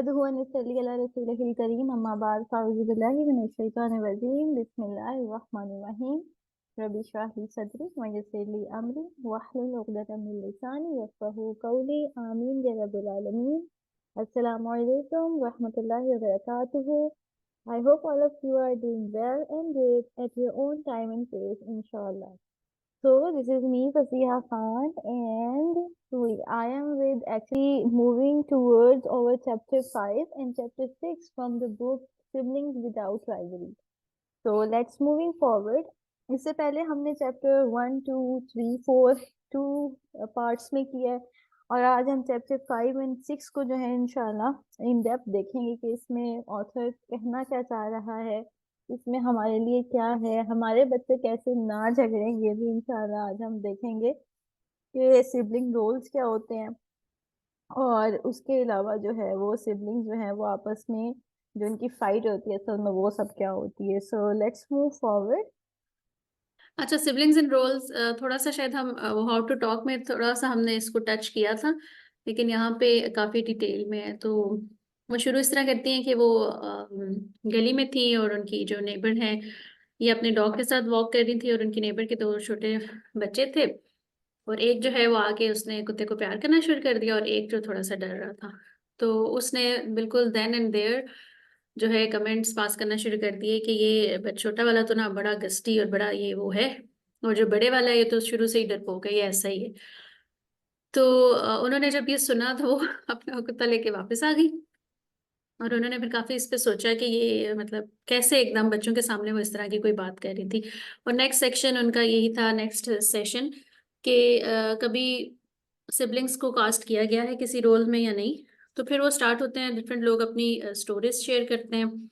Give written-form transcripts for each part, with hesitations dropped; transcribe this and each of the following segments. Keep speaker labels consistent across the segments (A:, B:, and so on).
A: नहमदुहु व नसल्ली अला रसूलिहिल करीम अम्मा बाद फ़अऊज़ु बिल्लाहि मिनश शैतानिर रजीम बिस्मिल्लाहिर रहमानिर रहीम रब्बि इश्रह ली सदरी व यस्सिर ली अमरी वहलुल उक़दतम मिन लिसानी यफ़क़हू क़ौली आमीन या रब्बल आलमीन। अस्सलामु अलैकुम व रहमतुल्लाहि व बरकातुहू। I hope all of you are doing well and great at your own time and pace, inshallah. So this is me, Fasiha Khan, and I am with actually moving towards our chapter 5 and chapter 6 from the book Siblings Without Rivalry. So let's moving forward. इससे पहले हमने chapter 1, 2, 3, 4 two parts में किया है और आज हम chapter 5 and 6 को जो है इंशाल्लाह इन डेप्थ देखेंगे कि इसमें ऑथर कहना क्या चाह रहा है, इसमें हमारे लिए क्या है, हमारे बच्चे कैसे ना झगड़ें, ये भी इंशाल्लाह आज हम देखेंगे कि सिबलिंग रोल्स क्या होते हैं और उसके अलावा जो है वो सिबलिंग जो है वो आपस में जो इनकी फाइट होती है असल में वो सब क्या होती है। So let's move forward.
B: अच्छा, सिबलिंग्स इन रोल्स थोड़ा सा शायद हम हाउ टू टॉक में थोड़ा सा हमने इसको टच किया था, लेकिन यहाँ पे काफी डिटेल में है। तो वो शुरू इस तरह करती हैं कि वो गली में थी और उनकी जो नेबर है ये अपने डॉग के साथ वॉक कर रही थी और उनकी नेबर के दो छोटे बच्चे थे और एक जो है वो आके उसने कुत्ते को प्यार करना शुरू कर दिया और एक जो थोड़ा सा डर रहा था तो उसने बिल्कुल देन एंड देयर जो है कमेंट्स पास करना शुरू कर दिए कि ये छोटा वाला तो ना बड़ा गस्ती और बड़ा ये वो है और जो बड़े वाला है ये तो शुरू से ही डरपोक है, ये ऐसा ही है। तो उन्होंने जब ये सुना तो वो अपना कुत्ता लेके वापस आ गई और उन्होंने फिर काफी इस पे सोचा कि ये मतलब कैसे एकदम बच्चों के सामने वो इस तरह की कोई बात कर रही थी। और नेक्स्ट सेक्शन उनका यही था, नेक्स्ट सेशन कि कभी सिबलिंग्स को कास्ट किया गया है किसी रोल में या नहीं। तो फिर वो स्टार्ट होते हैं, डिफरेंट लोग अपनी स्टोरीज शेयर करते हैं।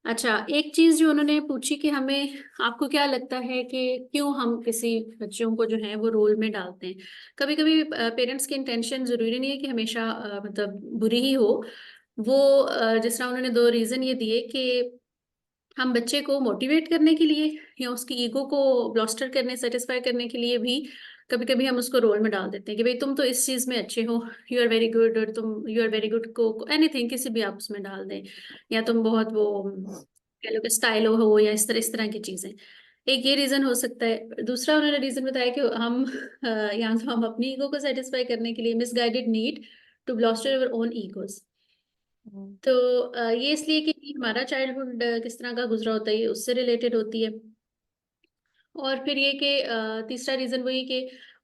B: अच्छा, एक चीज जो उन्होंने पूछी कि हमें आपको क्या लगता है कि क्यों हम किसी बच्चों को जो है वो रोल में डालते हैं। कभी कभी पेरेंट्स की इंटेंशन जरूरी नहीं है कि हमेशा मतलब बुरी ही हो। वो जिस तरह उन्होंने दो रीजन ये दिए कि हम बच्चे को मोटिवेट करने के लिए या उसकी ईगो को ब्लॉस्टर करने सेटिस्फाई करने के लिए भी कभी कभी हम उसको रोल में डाल देते हैं कि भाई तुम तो इस चीज में अच्छे हो, यू आर वेरी गुड, और तुम यू आर वेरी गुड को एनीथिंग किसी भी आप उसमें डाल दें, या तुम बहुत वो कह लो कि स्टाइल हो या इस तरह की चीजें। एक ये रीजन हो सकता है। दूसरा उन्होंने रीजन बताया कि हम या तो हम अपनी ईगो को सेटिस्फाई करने के लिए misguided need to bolster our own egos. तो ये इसलिए कि हमारा चाइल्डहुड किस तरह का गुजरा होता है ये उससे रिलेटेड होती है। और फिर ये कि तीसरा रीजन वही कि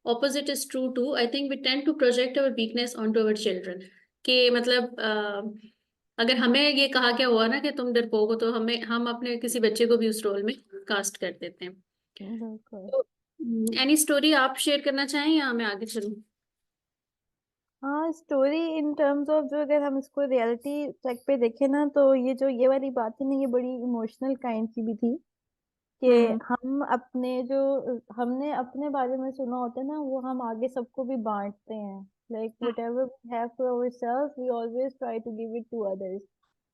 B: opposite is true too, I think we tend to project our weakness on to our children. कि मतलब अगर हमें ये कहा क्या हुआ ना कि तुम डरपोक हो तो हम अपने किसी बच्चे को भी उस रोल में कास्ट कर देते हैं।
A: बिल्कुल।
B: तो एनी स्टोरी आप शेयर करना चाहें या मैं आगे चलूं?
A: हाँ, स्टोरी इन टर्म्स ऑफ जो अगर हम इसको रियलिटी चेक पे देखें ना तो ये जो ये वाली बात है ना ये बड़ी इमोशनल काइंड की भी थी कि
B: हम्म।
A: हम अपने जो हमने अपने बारे में सुना होता है ना वो हम आगे सबको भी बांटते हैं। Like whatever we have for our self we always try to give it to others,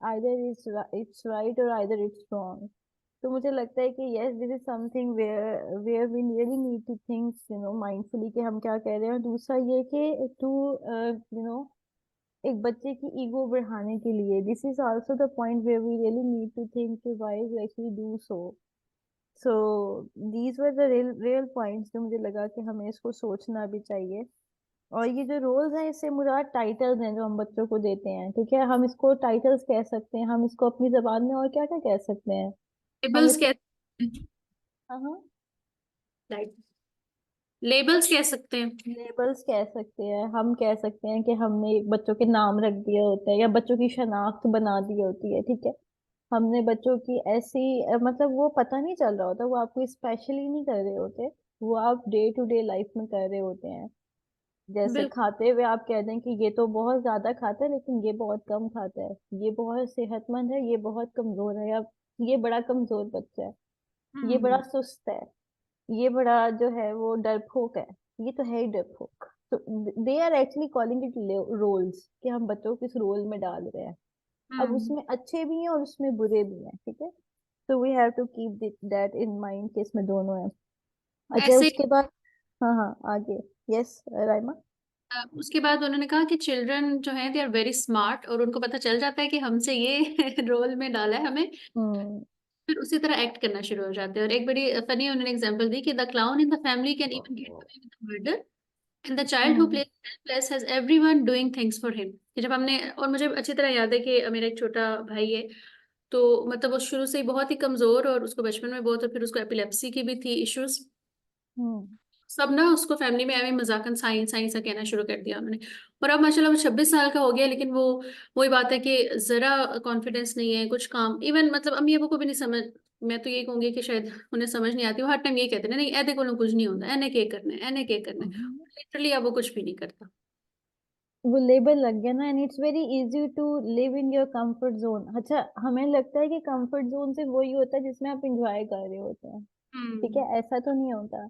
A: either it's right or either it's wrong. तो मुझे लगता है कि yes this is something where where we really need to think mindfully कि हम क्या कह रहे हैं। और दूसरा ये कि टू एक बच्चे की ईगो बढ़ाने के लिए this is also the point where we really need to think why we actually do so. So these were the real points जो मुझे लगा कि हमें इसको सोचना भी चाहिए। और ये जो रोल्स हैं इससे मुराद टाइटल्स हैं जो हम बच्चों को देते हैं, ठीक है, हम इसको टाइटल्स कह सकते हैं, हम इसको अपनी जबान में और क्या क्या कह सकते हैं। हम
B: लेबल्स
A: इसको
B: कहते हैं,
A: हाँ हाँ
B: राइट, लेबल्स कह सकते हैं।
A: लेबल्स कह सकते हैं, हम कह सकते हैं कि हमने बच्चों के नाम रख दिए होते हैं या बच्चों की शनाख्त बना दी होती है, ठीक है। हमने बच्चों की ऐसी मतलब वो पता नहीं चल रहा होता, वो आपको स्पेशली नहीं कर रहे होते, वो आप डे टू डे लाइफ में कर रहे होते हैं। जैसे
B: बिल्कुल।
A: खाते हुए आप कह दें कि ये तो बहुत ज्यादा खाता है लेकिन ये बहुत कम खाता है, ये बहुत सेहतमंद है ये बहुत कमजोर है, या ये बड़ा कमजोर बच्चा है, ये बड़ा
B: हम्म।
A: सुस्त है, ये बड़ा जो है वो डरपोक है, ये तो है ही डरपोक। तो they are actually calling it roles कि हम बच्चों को किस रोल में डाल रहे हैं। अब
B: हम्म।
A: उसमें अच्छे भी हैं और उसमें बुरे भी हैं, ठीक है। तो we have to keep that in mind कि इसमें दोनों है। अच्छा
B: ऐसे
A: उसके बाद हाँ हाँ आगे। यस राइमा।
B: उसके बाद उन्होंने कहा कि चिल्ड्रन जो हैं दे आर वेरी स्मार्ट, और उनको पता चल जाता है कि हमसे ये रोल में डाला है हमें,
A: हम्म।
B: फिर उसी तरह एक्ट करना शुरू हो जाते हैं। और एक बड़ी फनी उन्होंने एग्जांपल दी कि the clown in the family can even get away with murder, and the child who
A: hmm.
B: Plays helpless has everyone doing things for him. कि जब हमने, और मुझे अच्छी तरह याद है कि मेरा एक छोटा भाई है, तो मतलब वो शुरू से ही बहुत ही कमजोर, और उसको बचपन में बहुत, और फिर उसको एपिलेप्सी की भी थी इश्यूज।
A: हम्म।
B: सब ना उसको फैमिली में ऐਵੇਂ मजाकन साइंस साइंस सा कहना शुरू कर दिया उन्होंने। और अब माशाल्लाह वो 26 साल का हो गया, लेकिन वो वही बात है कि जरा कॉन्फिडेंस नहीं है कुछ काम, इवन मतलब अम्मी अबू को भी नहीं समझ। मैं तो ये कहूंगी कि शायद उन्हें समझ नहीं आती, वो हर टाइम ये कहते हैं नहीं ऐदे को कुछ नहीं होता, एने के करना है, एने के करना है।
A: हम्म।
B: लिटरली अब वो कुछ भी नहीं करता।
A: वो लेबल लग गया ना, and it's very easy to live in your comfort zone. अच्छा, हमें लगता है कि कंफर्ट जोन सिर्फ वही होता है जिसमें आप इंजॉय कर रहे होते हैं। ठीक
B: हम्म।
A: है, ऐसा तो नहीं होता।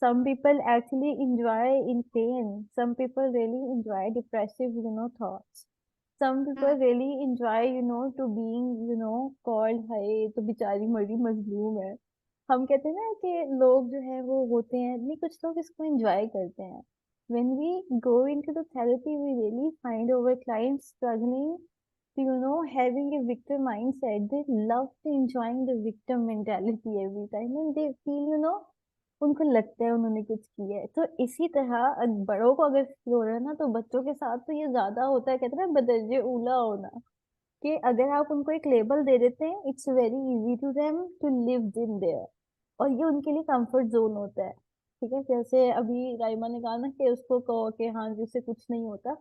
A: some people actually enjoy in pain, some people really enjoy depressive, thoughts. Some
B: hmm.
A: people really enjoy, to being, called, हाय तो बेचारी मरी मजलूम है। हम कहते हैं ना कि लोग जो है वो होते हैं नहीं, कुछ लोग इसको एंजॉय करते हैं। when we go into the therapy we really find our clients struggling to, having a victim mindset. They love to enjoying the victim mentality every time, and they feel, उनको लगता है उन्होंने कुछ किया है। तो इसी तरह बड़ों को अगर फील हो रहा है ना, तो बच्चों के साथ तो ये ज्यादा होता है। कहते हैं ना बदरजे उला होना, कि अगर आप उनको एक लेबल दे देते हैं, it's very easy to them to live in there, और ये उनके लिए कंफर्ट जोन होता है। ठीक है, जैसे अभी राइमा ने कहा ना कि उसको कहो कि हाँ जिससे कुछ नहीं होता,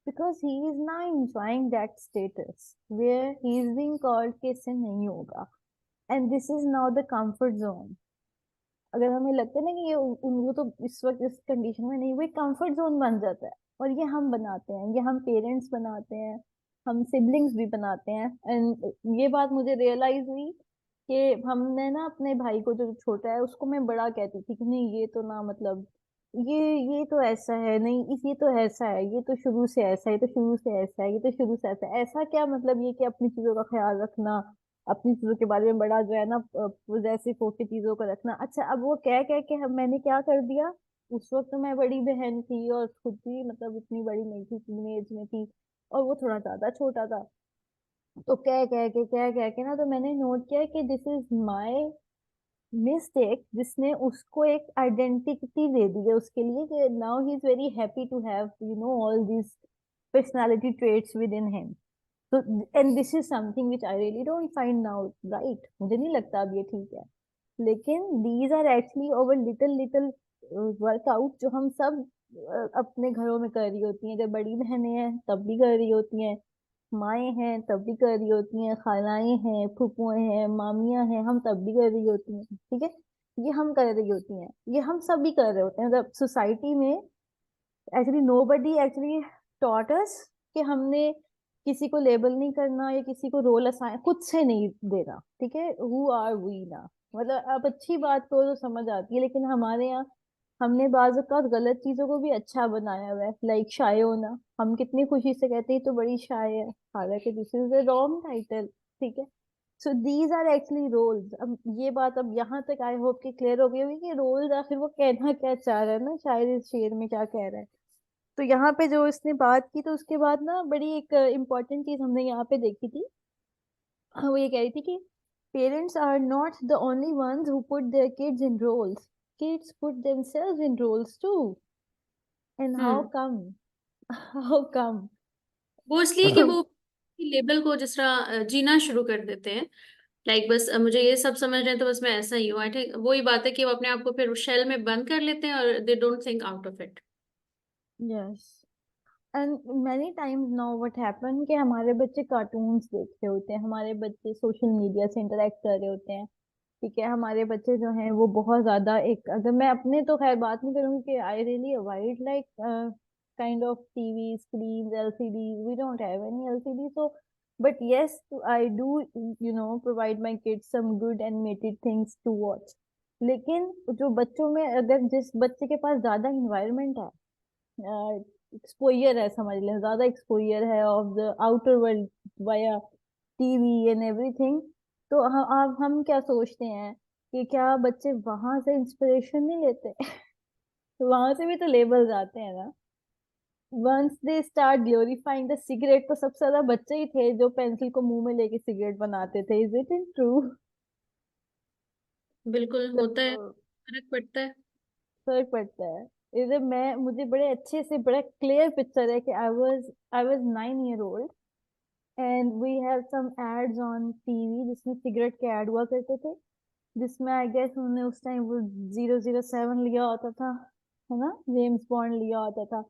A: बिकॉज ही इज ना enjoying that status where he is being called कि इससे नहीं होगा, and this is now the comfort zone. अगर हमें लगता है ना कि ये उनको तो इस वक्त इस कंडीशन में नहीं, वो एक कंफर्ट जोन बन जाता है। और ये हम बनाते हैं, ये हम पेरेंट्स बनाते हैं, हम सिबलिंग्स भी बनाते हैं। एंड ये बात मुझे रियलाइज हुई कि हमने ना अपने भाई को जो छोटा है उसको मैं बड़ा कहती थी कि नहीं ये तो ना मतलब ये ये तो ऐसा है, नहीं इस ये तो ऐसा है, ये तो शुरू से ऐसा है, ये तो शुरू से ऐसा है, ये तो शुरू से ऐसा है। ऐसा क्या मतलब ये कि अपनी चीजों का ख्याल रखना, अपनी चीजों के बारे में बड़ा जो है ना पॉजेसिव होकर चीजों को रखना। अच्छा, अब वो कह कह के हम मैंने क्या कर दिया, उस वक्त तो मैं बड़ी बहन थी और खुद भी मतलब इतनी बड़ी नहीं थी, टीनेज में थी, और वो थोड़ा ज्यादा छोटा था। तो कह के ना, तो मैंने नोट किया कि दिस इज माय मिस्टेक, जिसने उसको एक आइडेंटिटी दे दी है उसके लिए, कि now he is very happy to have all this personality traits within him. तो and this is something which I really don't find now right, मुझे नहीं लगता अब ये ठीक है। लेकिन these are actually over little little workout जो हम सब अपने घरों में कर रही होती हैं। जब बड़ी बहनें हैं तब भी कर रही होती हैं, माएँ हैं तब भी कर रही होती हैं, खालाएं हैं, फूफुएं हैं, मामियां हैं, हम तब भी कर रही होती हैं। ठीक है, ये हम कर रही होती हैं, ये हम सब भी कर रहे होते हैं। मतलब सोसाइटी में actually nobody actually taught us कि हमने किसी को लेबल नहीं करना या किसी को रोल असाइन खुद से नहीं देना। ठीक है, हु आर वी ना, मतलब आप अच्छी बात को तो समझ आती है, लेकिन हमारे यहाँ हमने बाज औक़ात गलत चीजों को भी अच्छा बनाया हुआ है। लाइक शाय होना, हम कितनी खुशी से कहते हैं तो बड़ी शाय है, हालांकि this is the wrong title. ठीक है, so these are actually roles. अब ये बात अब यहाँ तक आई होप कि क्लियर हो गई होगी कि रोल्स आखिर वो कहना क्या चाह रहा है ना, शायद इस शेर में क्या कह रहा है। तो यहाँ पे जो इसने बात की, तो उसके बाद ना बड़ी एक इम्पोर्टेंट चीज हमने यहाँ पे देखी थी। हाँ, वो ये कह रही थी कि parents are not the only ones who put their kids in roles. Kids put themselves in roles too. And how
B: hmm.
A: come? How come?
B: वो इसलिए कि वो लेबल को जिस तरह जीना शुरू कर देते हैं। लाइक बस मुझे ये सब समझ रहे हैं तो बस मैं ऐसा ही हूँ, आई थिंक वही बात है कि वो अपने आप को फिर शेल में बंद कर लेते हैं, और they don't think out of it.
A: Yes. And many times now what happen कि हमारे बच्चे कार्टून्स देख रहे होते हैं, हमारे बच्चे सोशल मीडिया से इंटरेक्ट कर रहे होते हैं। ठीक है, हमारे बच्चे जो हैं वो बहुत ज्यादा एक, अगर मैं अपने तो खैर बात नहीं करूंगी कि I really avoid like kind of TV screen LCD, we don't have any LCD, so but yes I do provide my kids some good animated things to watch. लेकिन जो बच्चों में, अगर जिस बच्चे के पास ज्यादा इन्वायरमेंट है, एक्सपोजर है, समझ लें ज्यादा एक्सपोजर है of the outer world via TV and everything, तो हम क्या सोचते हैं कि क्या बच्चे वहां से इंस्पिरेशन नहीं लेते? तो वहां से भी तो लेबल्स आते हैं ना। Once they start glorifying the cigarette, तो सबसे ज्यादा बच्चे ही थे जो पेंसिल को मुंह में लेके सिगरेट बनाते थे। Is it in true?
B: बिल्कुल होता है,
A: तो
B: फर्क पड़ता है।
A: फर्क पड़ता है। इधर मैं, मुझे बड़े अच्छे से बड़ा क्लियर पिक्चर है कि I was 9 year old and we have some ads on TV जिसमें सिगरेट के ऐड हुआ करते थे, जिसमें आई गेस उन्होंने उस टाइम वो 007 लिया होता था, है ना, जेम्स बॉन्ड लिया होता था,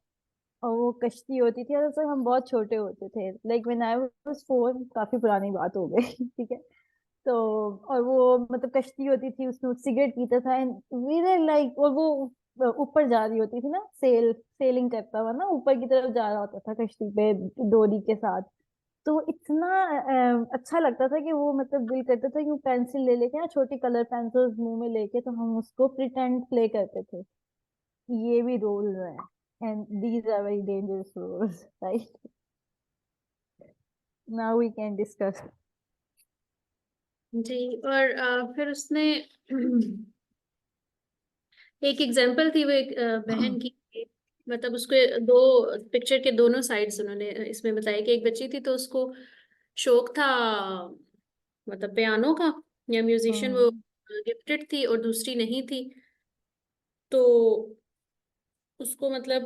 A: और वो कश्ती होती थी, और उस वक्त हम बहुत छोटे होते थे, लाइक व्हेन आई वाज 4, काफी पुरानी बात हो गई ठीक है। तो और वो मतलब कश्ती होती थी, उसमें वो सिगरेट पीता था एंड वी वर लाइक, और वो ऊपर जा रही होती थी ना, सेलिंग करता हुआ ना ऊपर की तरफ जा रहा होता था कश्ती पे डोरी के साथ। तो इतना अच्छा लगता था कि वो मतलब दिल करता था कि वो पेंसिल ले लेके ना, छोटी कलर पेंसिल मुंह में लेके, तो हम उसको प्रिटेंड प्ले करते थे। ये भी रोल है, and these are very dangerous roles, right? Now we can discuss.
B: जी। और फिर उसने एक एग्जाम्पल थी वो एक बहन की, मतलब उसके दो पिक्चर के दोनों साइड्स उन्होंने इसमें बताया कि एक बच्ची थी तो उसको शौक था मतलब पियानो का, या म्यूजिशियन वो
A: हम्म।
B: गिफ्टेड थी, और दूसरी नहीं थी। तो उसको मतलब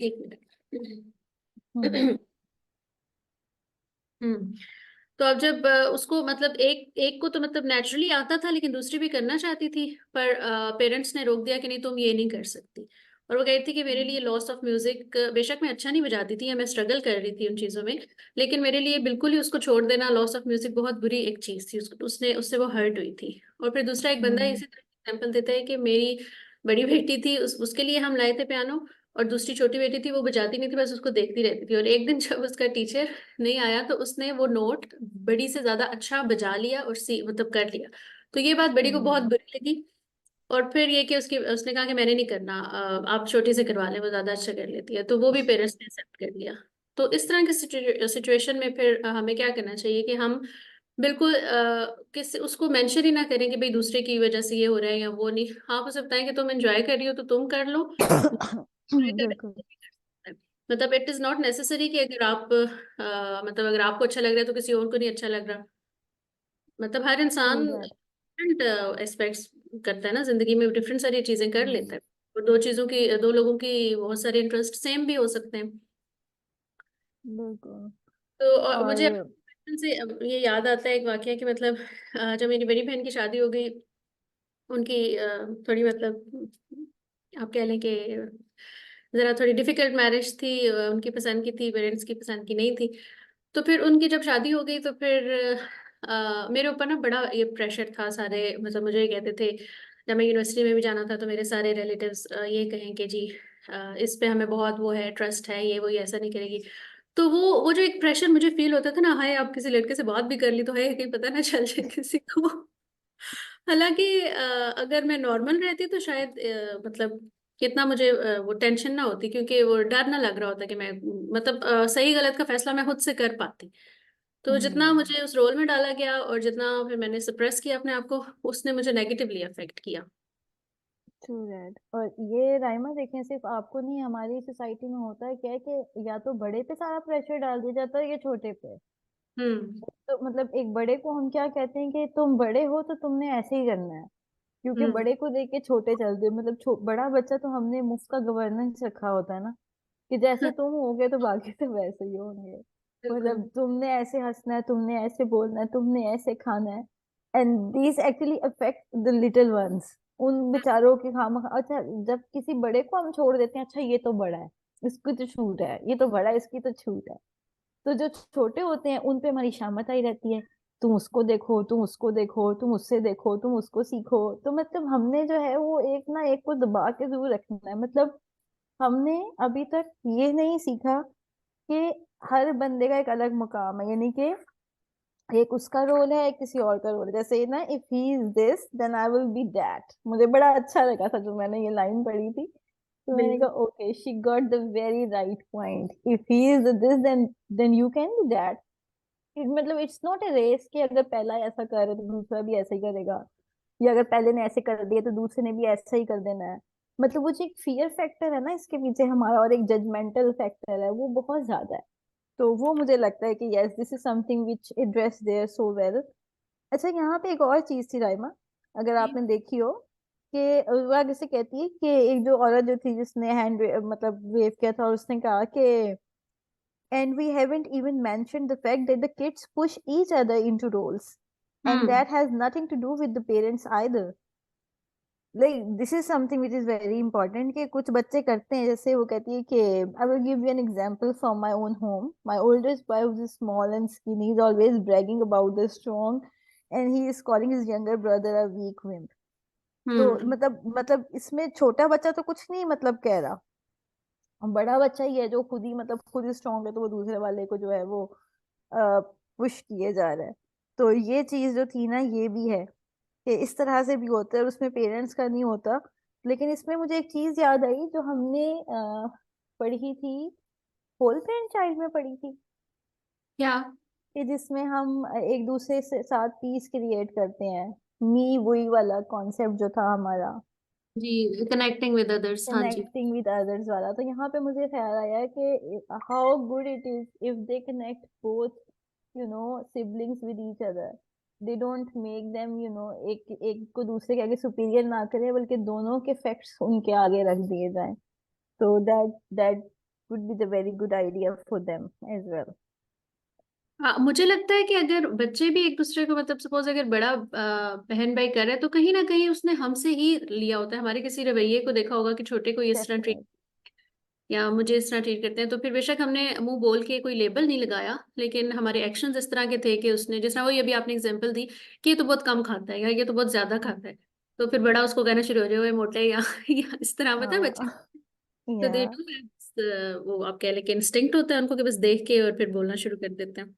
B: एक
A: हम्म।
B: मिनट हम्म। तो अब जब उसको मतलब एक एक को तो मतलब नेचुरली आता था, लेकिन दूसरी भी करना चाहती थी, पर पेरेंट्स ने रोक दिया कि नहीं तुम ये नहीं कर सकती। और वो कहती थी कि मेरे लिए लॉस ऑफ म्यूजिक, बेशक मैं अच्छा नहीं बजाती थी या मैं स्ट्रगल कर रही थी उन चीजों में, लेकिन मेरे लिए बिल्कुल ही उसको छोड़ देना, लॉस ऑफ म्यूजिक बहुत बुरी एक चीज थी, उसने उससे वो हर्ट हुई थी। और फिर दूसरा एक बंदा
A: हम्म।
B: इसी तरह एग्जाम्पल देता है कि मेरी बड़ी बेटी थी, उसके लिए हम लाए थे पियानो, और दूसरी छोटी बेटी थी वो बजाती नहीं थी, बस उसको देखती रहती थी, और एक दिन जब उसका टीचर नहीं आया तो उसने वो नोट बड़ी से ज्यादा अच्छा बजा लिया और सी मतलब कर लिया। तो ये बात बड़ी को बहुत
A: हम्म।
B: बुरी लगी। और फिर ये कि उसकी उसने कहा कि मैंने नहीं करना, आप छोटी से करवा लें, वो ज्यादा अच्छा कर लेती है, तो वो भी पेरेंट्स ने एक्सेप्ट कर लिया। तो इस तरह की सिचुएशन में फिर हमें क्या करना चाहिए कि हम बिल्कुल किस उसको मेंशन ही ना करें कि भाई दूसरे की वजह से ये हो रहा है या वो नहीं। आप उसे बताएं कि तुम एंजॉय कर रही हो तो तुम कर लो, enjoy कर रहे हो
A: बिल्कुल।
B: तो भी कर सकते हैं। मतलब इट इज नॉट नेसेसरी कि अगर आप मतलब अगर आपको अच्छा लग रहा है तो किसी और को नहीं अच्छा लग रहा। मतलब हर
A: ट्रू
B: इंसान
A: दैट।
B: डिफरेंट एस्पेक्ट्स करता है ना जिंदगी में, डिफरेंट सारी चीजें कर लेता
A: हम्म।
B: है। और दो चीजों की, दो लोगों की बहुत सारे इंटरेस्ट सेम भी हो सकते हैं।
A: बिल्कुल।
B: तो और मुझे
A: और
B: बचपन से अब ये याद आता है एक वाकया कि मतलब जब मेरी बड़ी बहन की शादी हो गई, उनकी थोड़ी मतलब आप कह लें कि जरा थोड़ी डिफिकल्ट मैरिज थी, उनकी पसंद की थी, पेरेंट्स की पसंद की नहीं थी। तो फिर उनकी जब शादी हो गई तो फिर मेरे ऊपर ना बड़ा ये प्रेशर था, सारे मतलब मुझे ये कहते थे, जब मैं यूनिवर्सिटी में भी जाना था तो मेरे सारे रिलेटिव्स ये कहें कि जी इस पे हमें बहुत वो है, ट्रस्ट है, ये वो, ये ऐसा नहीं करेगी। तो वो जो एक प्रेशर मुझे फील होता था ना, हाय आप किसी लड़के से बात भी कर ली तो है कहीं पता ना चल जाए किसी को। हालांकि अगर मैं नॉर्मल रहती तो शायद मतलब कितना मुझे वो टेंशन ना होती, क्योंकि वो डर ना लग रहा होता कि मैं मतलब सही गलत का फैसला मैं खुद से कर पाती। तो जितना
A: हम्म।
B: मुझे उस रोल में डाला गया और जितना फिर मैंने सप्रेस किया अपने आप को, उसने मुझे नेगेटिवली अफेक्ट किया।
A: True that. और ये राइमा देखें, सिर्फ आपको नहीं, हमारी सोसाइटी में होता है क्या है कि या तो बड़े पे सारा प्रेशर डाल दिया जाता है या छोटे पे।
B: हम्म।
A: तो मतलब एक बड़े को हम क्या कहते हैं कि तुम बड़े हो तो तुमने ऐसे ही करना है, क्योंकि
B: हम्म।
A: बड़े को देख के छोटे चलते हैं। मतलब बड़ा बच्चा तो हमने मुफ्त का गवर्नेंस रखा होता है ना, कि जैसे तुम होगे तो बाकी सब वैसे ही होंगे।
B: बिल्कुल।
A: मतलब तुमने ऐसे हंसना है, तुमने ऐसे बोलना है, तुमने ऐसे खाना है। And these actually affect the little ones, उन बेचारों के खाम। अच्छा, जब किसी बड़े को हम छोड़ देते हैं, अच्छा ये तो बड़ा है, इसकी तो छूट है, ये तो बड़ा है, इसकी तो छूट है, तो जो छोटे होते हैं उन पे हमारी शामत आई रहती है। तुम उसको देखो, तुम उसको देखो, तुम उससे देखो, तुम उसको सीखो। तो मतलब हमने जो है वो एक ना एक को दबा के जरूर रखना है। मतलब हमने अभी तक ये नहीं सीखा कि हर बंदे का एक अलग मुकाम है, यानी कि एक उसका रोल है, एक किसी और का रोल है। जैसे ना, if he is this then I will be that. मुझे बड़ा अच्छा लगा था जो मैंने ये लाइन पढ़ी थी, तो मैंने कहा
B: बिल्कुल।
A: Okay, she got the very right point. If he is this then you can be that. मतलब इट्स नॉट ए रेस कि अगर पहला ऐसा करे तो दूसरा भी ऐसा ही करेगा, या अगर पहले ने ऐसे कर दिया तो दूसरे ने भी ऐसा ही कर देना है। मतलब वो जो एक फियर फैक्टर है ना इसके पीछे हमारा, और एक जजमेंटल फैक्टर है, वो बहुत ज्यादा है। तो वो मुझे लगता है कि yes, this is something which address there so well. अच्छा, यहाँ पे एक और चीज थी राइमा, अगर आपने देखी हो, कि वो आगे से कहती है कि एक जो औरत जो थी जिसने हैंड मतलब वेव किया था, और उसने कहा कि and we haven't even mentioned the fact that the kids push each other into roles, and
B: hmm
A: that has nothing to do with the parents either. Like this is something which is very important कि कुछ बच्चे करते हैं, जैसे वो कहती है कि I will give you an example from my own home. My oldest boy, who is small and skinny, is always bragging about the strong, and he is calling his younger brother a weak wimp. तो
B: हम्म
A: मतलब इसमें छोटा बच्चा तो कुछ नहीं मतलब कह रहा, बड़ा बच्चा ही है जो खुद ही मतलब खुद ही स्ट्रांग है, तो वो दूसरे वाले को जो है वो पुश किए जा रहा है। तो ये चीज जो थी ना, ये भी है कि इस तरह से भी होता है, और उसमें पेरेंट्स का नहीं होता। लेकिन इसमें मुझे एक चीज याद आई जो हमने पढ़ी थी, होल पेरेंट चाइल्ड में पढ़ी थी,
B: क्या?
A: कि जिसमें हम एक दूसरे से साथ पीस क्रिएट करते हैं, मी वही वाला कॉन्सेप्ट जो था हमारा,
B: जी, कनेक्टिंग विद अदर्स, हाँ जी।
A: कनेक्टिंग विद अदर्स वाला। तो यहाँ पे मुझे ख्याल आया कि how good it is if they connect both, you know, siblings with each other. They don't make them, you know, एक एक को दूसरे के आगे सुपीरियर ना करे, बल्कि दोनों के फैक्ट्स उनके आगे रख दिए जाएं। तो that would be the very good idea for them as well.
B: हाँ, मुझे लगता है कि अगर बच्चे भी एक दूसरे को, मतलब सपोज अगर बड़ा बहन भाई कर रहे हैं, तो कहीं ना कहीं उसने हमसे ही लिया होता है, हमारे किसी रवैये को देखा होगा कि छोटे को इस तरह ट्रीट,
A: डेफिनेट।
B: या मुझे इस तरह ट्रीट करते हैं, तो फिर बेशक हमने मुंह बोल के कोई लेबल नहीं लगाया, लेकिन हमारे एक्शंस इस तरह के थे कि उसने, जिस तरह वो अभी आपने एग्जांपल दी कि ये तो बहुत कम खाता है या ये तो बहुत ज्यादा खाता है, तो फिर बड़ा उसको कहना शुरू हो जाए, "ओए मोटे" या इस तरह, पता है बच्चे,
A: हाँ।
B: तो
A: या
B: दे डू वो आप कह लें कि इंस्टिंक्ट होता है उनको कि बस देख के और फिर बोलना शुरू कर देते हैं।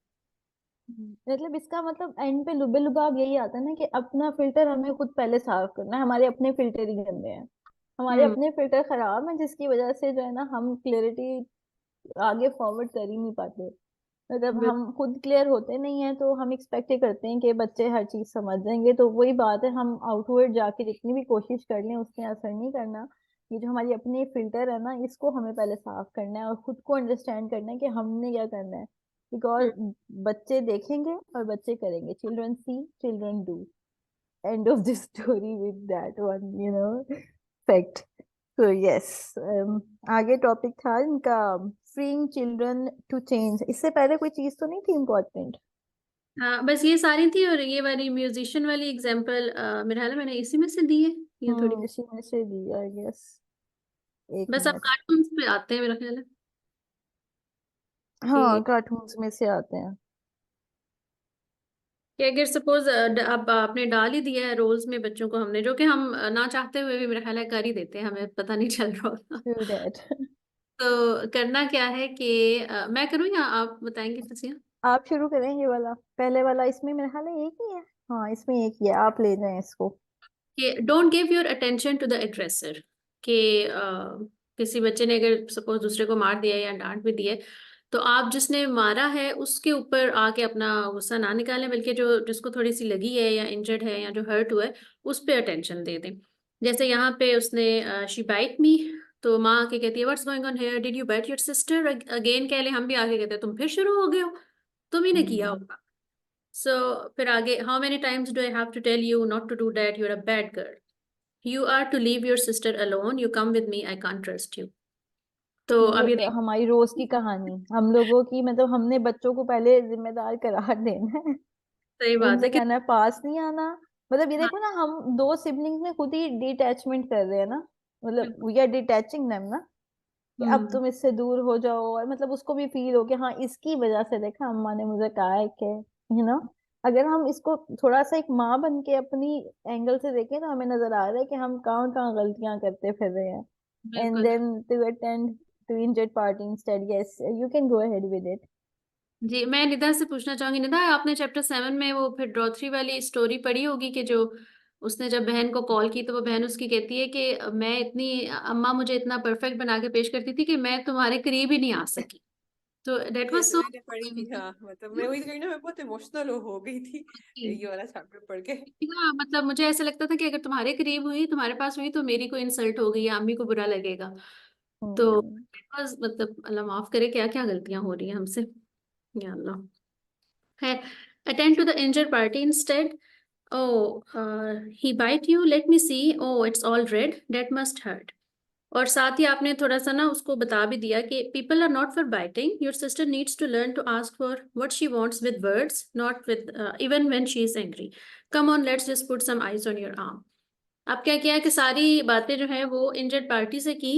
A: मतलब इसका मतलब एंड पे लुबे लुबाब यही आता है ना, कि अपना फिल्टर हमें खुद पहले साफ करना है। हमारे अपने फिल्टर ही गंदे हैं, हमारे
B: हम्म
A: अपने फिल्टर खराब हैं, जिसकी वजह से जो है ना हम क्लियरिटी आगे फॉरवर्ड कर ही नहीं पाते। मतलब
B: बिल-
A: हम खुद क्लियर होते नहीं है, तो हम एक्सपेक्ट ही करते हैं कि बच्चे हर चीज समझ जाएंगे। तो वही बात है, हम आउटवर्ड जाके जितनी भी कोशिश कर लें उसने असर नहीं करना। ये जो हमारी अपनी फिल्टर है ना, इसको हमें पहले साफ करना है, और खुद को अंडरस्टैंड करना है कि हमने क्या करना है। Because
B: hmm.
A: बच्चे देखेंगे और बच्चे करेंगे, children see children do, end of the story with that one, you know, fact. तो यस, आगे टॉपिक था इनका, फ्रीइंग चिल्ड्रन टू चेंज। इससे पहले कोई चीज तो नहीं थी इम्पोर्टेंट?
B: हाँ, बस ये सारी थी, और ये वाली म्यूजिशियन वाली एग्जांपल मेरे ख्याल है मैंने इसी में से दी है, ये थोड़ी।
A: इसी में से दी आई गेस। एक
B: बस अब
A: मिनट।
B: कार्टून्स पे आते हैं मेरा ख्याल है
A: हाँ,
B: कि
A: कार्टून्स में से आते हैं।
B: अगर सपोज अब आपने डाल ही दिया है रोल्स में बच्चों को, हमने, जो कि हम ना चाहते हुए भी मेरा ख्याल है कर ही देते हैं, हमें पता नहीं चल रहा होता।
A: True that.
B: तो करना क्या है कि मैं करूँ या आप बताएंगे फसिया?
A: आप शुरू करें ये वाला, पहले वाला इसमें मेरा ख्याल है एक ही है। हाँ, इसमें एक ही है, आप ले जाएं इसको।
B: कि don't give your attention to the aggressor, कि किसी बच्चे ने अगर सपोज दूसरे को मार दिया या डांट भी दिया है, तो आप जिसने मारा है उसके ऊपर आके अपना गुस्सा ना निकालें, बल्कि जो जिसको थोड़ी सी लगी है या इंजर्ड है या जो हर्ट हुआ है उस पे अटेंशन दे दें। जैसे यहाँ पे उसने शी बाइट मी, तो माँ आके कहती है what's going on here, did you bite your sister again, कह ले हम भी आके कहते हैं तुम फिर शुरू हो गए हो, तुम ही ने किया
A: हम्म,
B: होगा। सो फिर आगे, how many times do I have to tell you not to do that, you are a bad girl, you are to leave your sister alone, you come with me, I can't trust you. तो
A: ये
B: अब ये देख,
A: हमारी रोज की कहानी, हम लोगों की, मतलब हमने बच्चों को पहले जिम्मेदार करार देना है,
B: सही बात है
A: उनसे
B: कि,
A: कहना है पास नहीं आना। मतलब ये
B: हाँ,
A: देखो ना, हम दो सिबलिंग्स में खुद ही डिटैचमेंट कर रहे हैं ना, मतलब
B: बिल्कुल।
A: वी आर डिटैचिंग देम ना, कि अब
B: हम्म
A: तुम इससे दूर हो जाओ, और मतलब उसको भी फील हो कि हाँ, इसकी वजह से देखा अम्मा ने मुझे कहा है कि, यू नो, अगर हम इसको थोड़ा सा एक माँ बन के अपनी एंगल से देखें, तो हमें नजर आ रहा है कि हम कहाँ कहाँ गलतियां करते फिर रहे हैं। एंड
B: बिल्कुल।
A: Then to attend to injured party instead, yes you can go ahead with it.
B: जी, मैं निधा से पूछना चाहूंगी, निधा आपने चैप्टर 7 में वो फिर ड्रॉथरी वाली स्टोरी पढ़ी होगी कि जो उसने जब बहन को कॉल की, तो वो बहन उसकी कहती है कि मैं इतनी, अम्मा मुझे इतना परफेक्ट बना के पेश करती थी कि मैं तुम्हारे करीब ही नहीं आ सकी। तो दैट
C: ये
B: वाज
C: तो
B: सो
C: मैंने पढ़ी थी, हाँ, मतलब मैं वही तो कही ना, मैं बहुत इमोशनल हो गई थी ये वाला चैप्टर पढ़ के।
B: हाँ, मतलब मुझे ऐसा लगता था कि अगर तुम्हारे करीब हुई, तुम्हारे पास हुई, तो मेरी कोई इंसल्ट हो गई या अम्मी को बुरा लगेगा। तो
A: हम्म।
B: बस मतलब अल्लाह माफ करे, क्या क्या गलतियां हो रही हैं हमसे, या अल्लाह। है, attend to the injured party instead. He bite you, let me see, oh it's all red, that must hurt. और साथ ही आपने थोड़ा सा ना उसको बता भी दिया कि people are not for biting, your sister needs to learn to ask for what she wants with words, not with even when she is angry. Come on, let's just put some ice on your arm. अब क्या किया कि सारी बातें जो है वो injured party से की,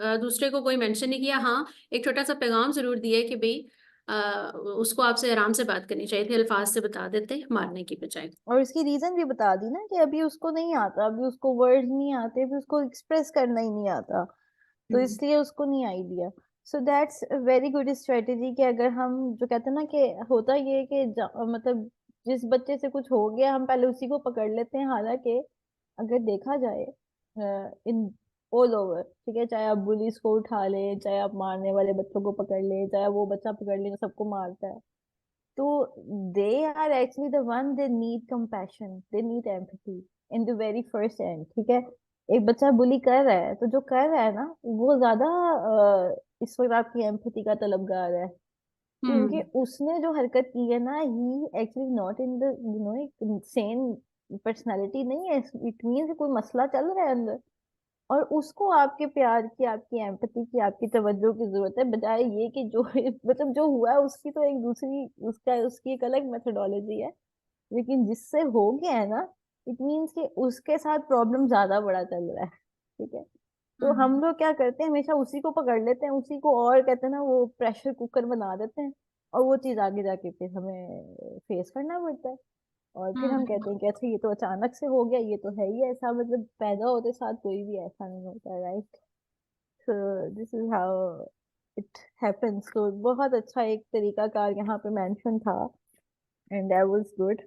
B: दूसरे को कोई मेंशन नहीं किया। हाँ, एक छोटा सा पैगाम जरूर दिया है कि भाई उसको आपसे आराम से बात करनी चाहिए थी, अल्फाज से बता देते मारने की बजाय।
A: और इसकी रीजन भी बता दी ना कि अभी उसको नहीं आता, अभी उसको वर्ड्स नहीं आते, अभी उसको एक्सप्रेस करना ही नहीं आता, तो
B: हम्म।
A: इसलिए उसको नहीं idea. So that's very good strategy कि अगर हम जो कहते हैं ना कि होता ये है कि मतलब जिस बच्चे से कुछ हो गया हम पहले उसी को पकड़ लेते हैं, हालांकि अगर देखा जाए इन ऑल ओवर, ठीक है, चाहे आप बुलिस को उठा लें, चाहे आप मारने वाले बच्चों को पकड़ लें, चाहे वो बच्चा पकड़ लें जो सबको मारता है, तो they are actually the one they need compassion, they need empathy in the very first end, ठीक है। एक बच्चा बुली कर रहा है तो जो कर रहा है ना वो ज्यादा इस वक्त आपकी एम्पैथी का तलबगार है, क्योंकि
B: हम्म।
A: उसने जो हरकत की है ना, ही एक्चुअली नॉट इन द एक सेन पर्सनालिटी नहीं है, इट मीन्स कोई मसला चल रहा है अंदर, और उसको आपके प्यार की, आपकी एम्पैथी की, आपकी तवज्जो की जरूरत है, बजाय ये कि जो मतलब जो हुआ है उसकी तो एक दूसरी, उसका उसकी एक अलग मेथोडोलॉजी है, लेकिन जिससे हो गया है ना, इट मीन्स कि उसके साथ प्रॉब्लम ज्यादा बड़ा चल रहा है, ठीक है। तो हम
B: हम्म।
A: लोग क्या करते हैं, हमेशा उसी को पकड़ लेते हैं, उसी को, और कहते हैं ना वो प्रेशर कुकर बना देते हैं, और वो चीज आगे जाके फिर हमें फेस करना पड़ता है, और फिर हम
B: हम्म।
A: कहते हैं कि अच्छा ये तो अचानक से हो गया, ये तो है ही ऐसा, मतलब पैदा होते साथ कोई भी ऐसा नहीं होता, right. So this is how it happens. तो बहुत अच्छा एक तरीका कार यहाँ पे मेंशन था, एंड दैट वाज गुड।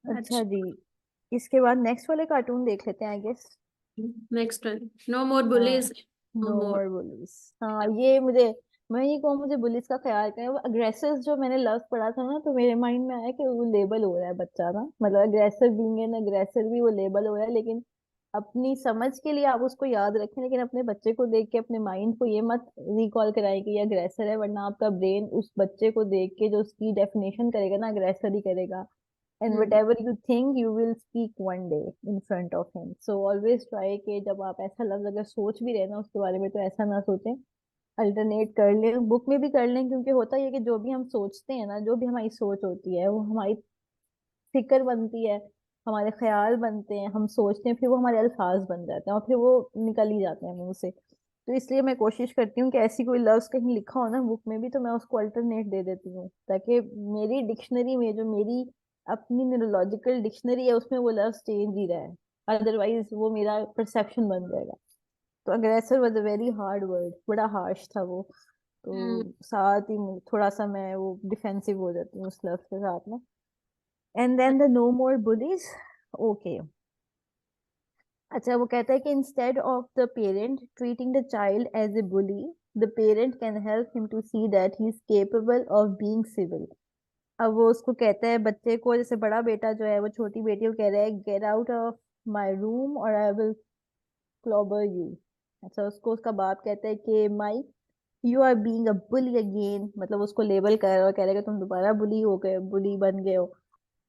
A: अच्छा
B: अच्छा,
A: जी, इसके बाद नेक्स्ट वाले कार्टून देख लेते हैं I guess.
B: Next one, no more
A: हाँ,
B: bullies, no
A: no
B: more.
A: More bullies. हाँ, ये मुझे, मैं ये कहूँ, मुझे बुलिस का ख्याल करें, वो अग्रेसर जो मैंने लफ्ज पढ़ा था ना, तो मेरे माइंड में आया कि वो लेबल हो रहा है बच्चा ना, मतलब अग्रेसर बीइंग एन अग्रेसर भी वो लेबल हो रहा है, लेकिन अपनी समझ के लिए आप उसको याद रखें, लेकिन अपने बच्चे को देख के अपने माइंड को ये मत रिकॉल कराएं कि ये अग्रेसर है, वरना आपका ब्रेन उस बच्चे को देख के जो उसकी डेफिनेशन करेगा ना, अग्रेसर ही करेगा, and
B: hmm.
A: whatever you think you will speak one day in front of him, so always try कि जब आप ऐसा लफ्ज अगर सोच भी रहे ना उसके बारे में, तो ऐसा ना सोचें, अल्टरनेट कर लें, बुक में भी कर लें, क्योंकि होता ही है कि जो भी हम सोचते हैं ना, जो भी हमारी सोच होती है वो हमारी फिक्र बनती है, हमारे ख्याल बनते हैं, हम सोचते हैं, फिर वो हमारे अल्फाज बन जाते हैं, और फिर वो निकल ही जाते हैं मुंह से। तो इसलिए मैं कोशिश करती हूँ कि ऐसी कोई लफ्ज कहीं लिखा हो ना बुक में भी, तो मैं उसको अल्टरनेट दे देती हूँ, ताकि मेरी डिक्शनरी में, जो मेरी अपनी न्यूरोलॉजिकल डिक्शनरी है, उसमें वो लफ्ज चेंज ही रहा है, अदरवाइज वो मेरा परसेप्शन बन जाएगा। तो अग्रेसर was a very hard word, बड़ा हार्श था वो,
B: हम्म।
A: तो साथ ही थोड़ा सा मैं वो डिफेंसिव हो जाती हूँ उस लफ्ज के साथ में। And then the no more bullies, okay. अच्छा, वो कहता है कि instead of the parent treating the child as a bully, the parent can help him to see that he is capable of being civil. अब वो उसको कहता है बच्चे को, जैसे बड़ा बेटा जो है वो छोटी बेटी को कह रहा है get out of my room और आई विल क्लॉबर यू। अच्छा, उसको उसका बाप कहता है कि my you are being a bully again, मतलब उसको लेबल कर रहा है और कह रहा है कि तुम दोबारा बुली हो गए, बुली बन गए हो।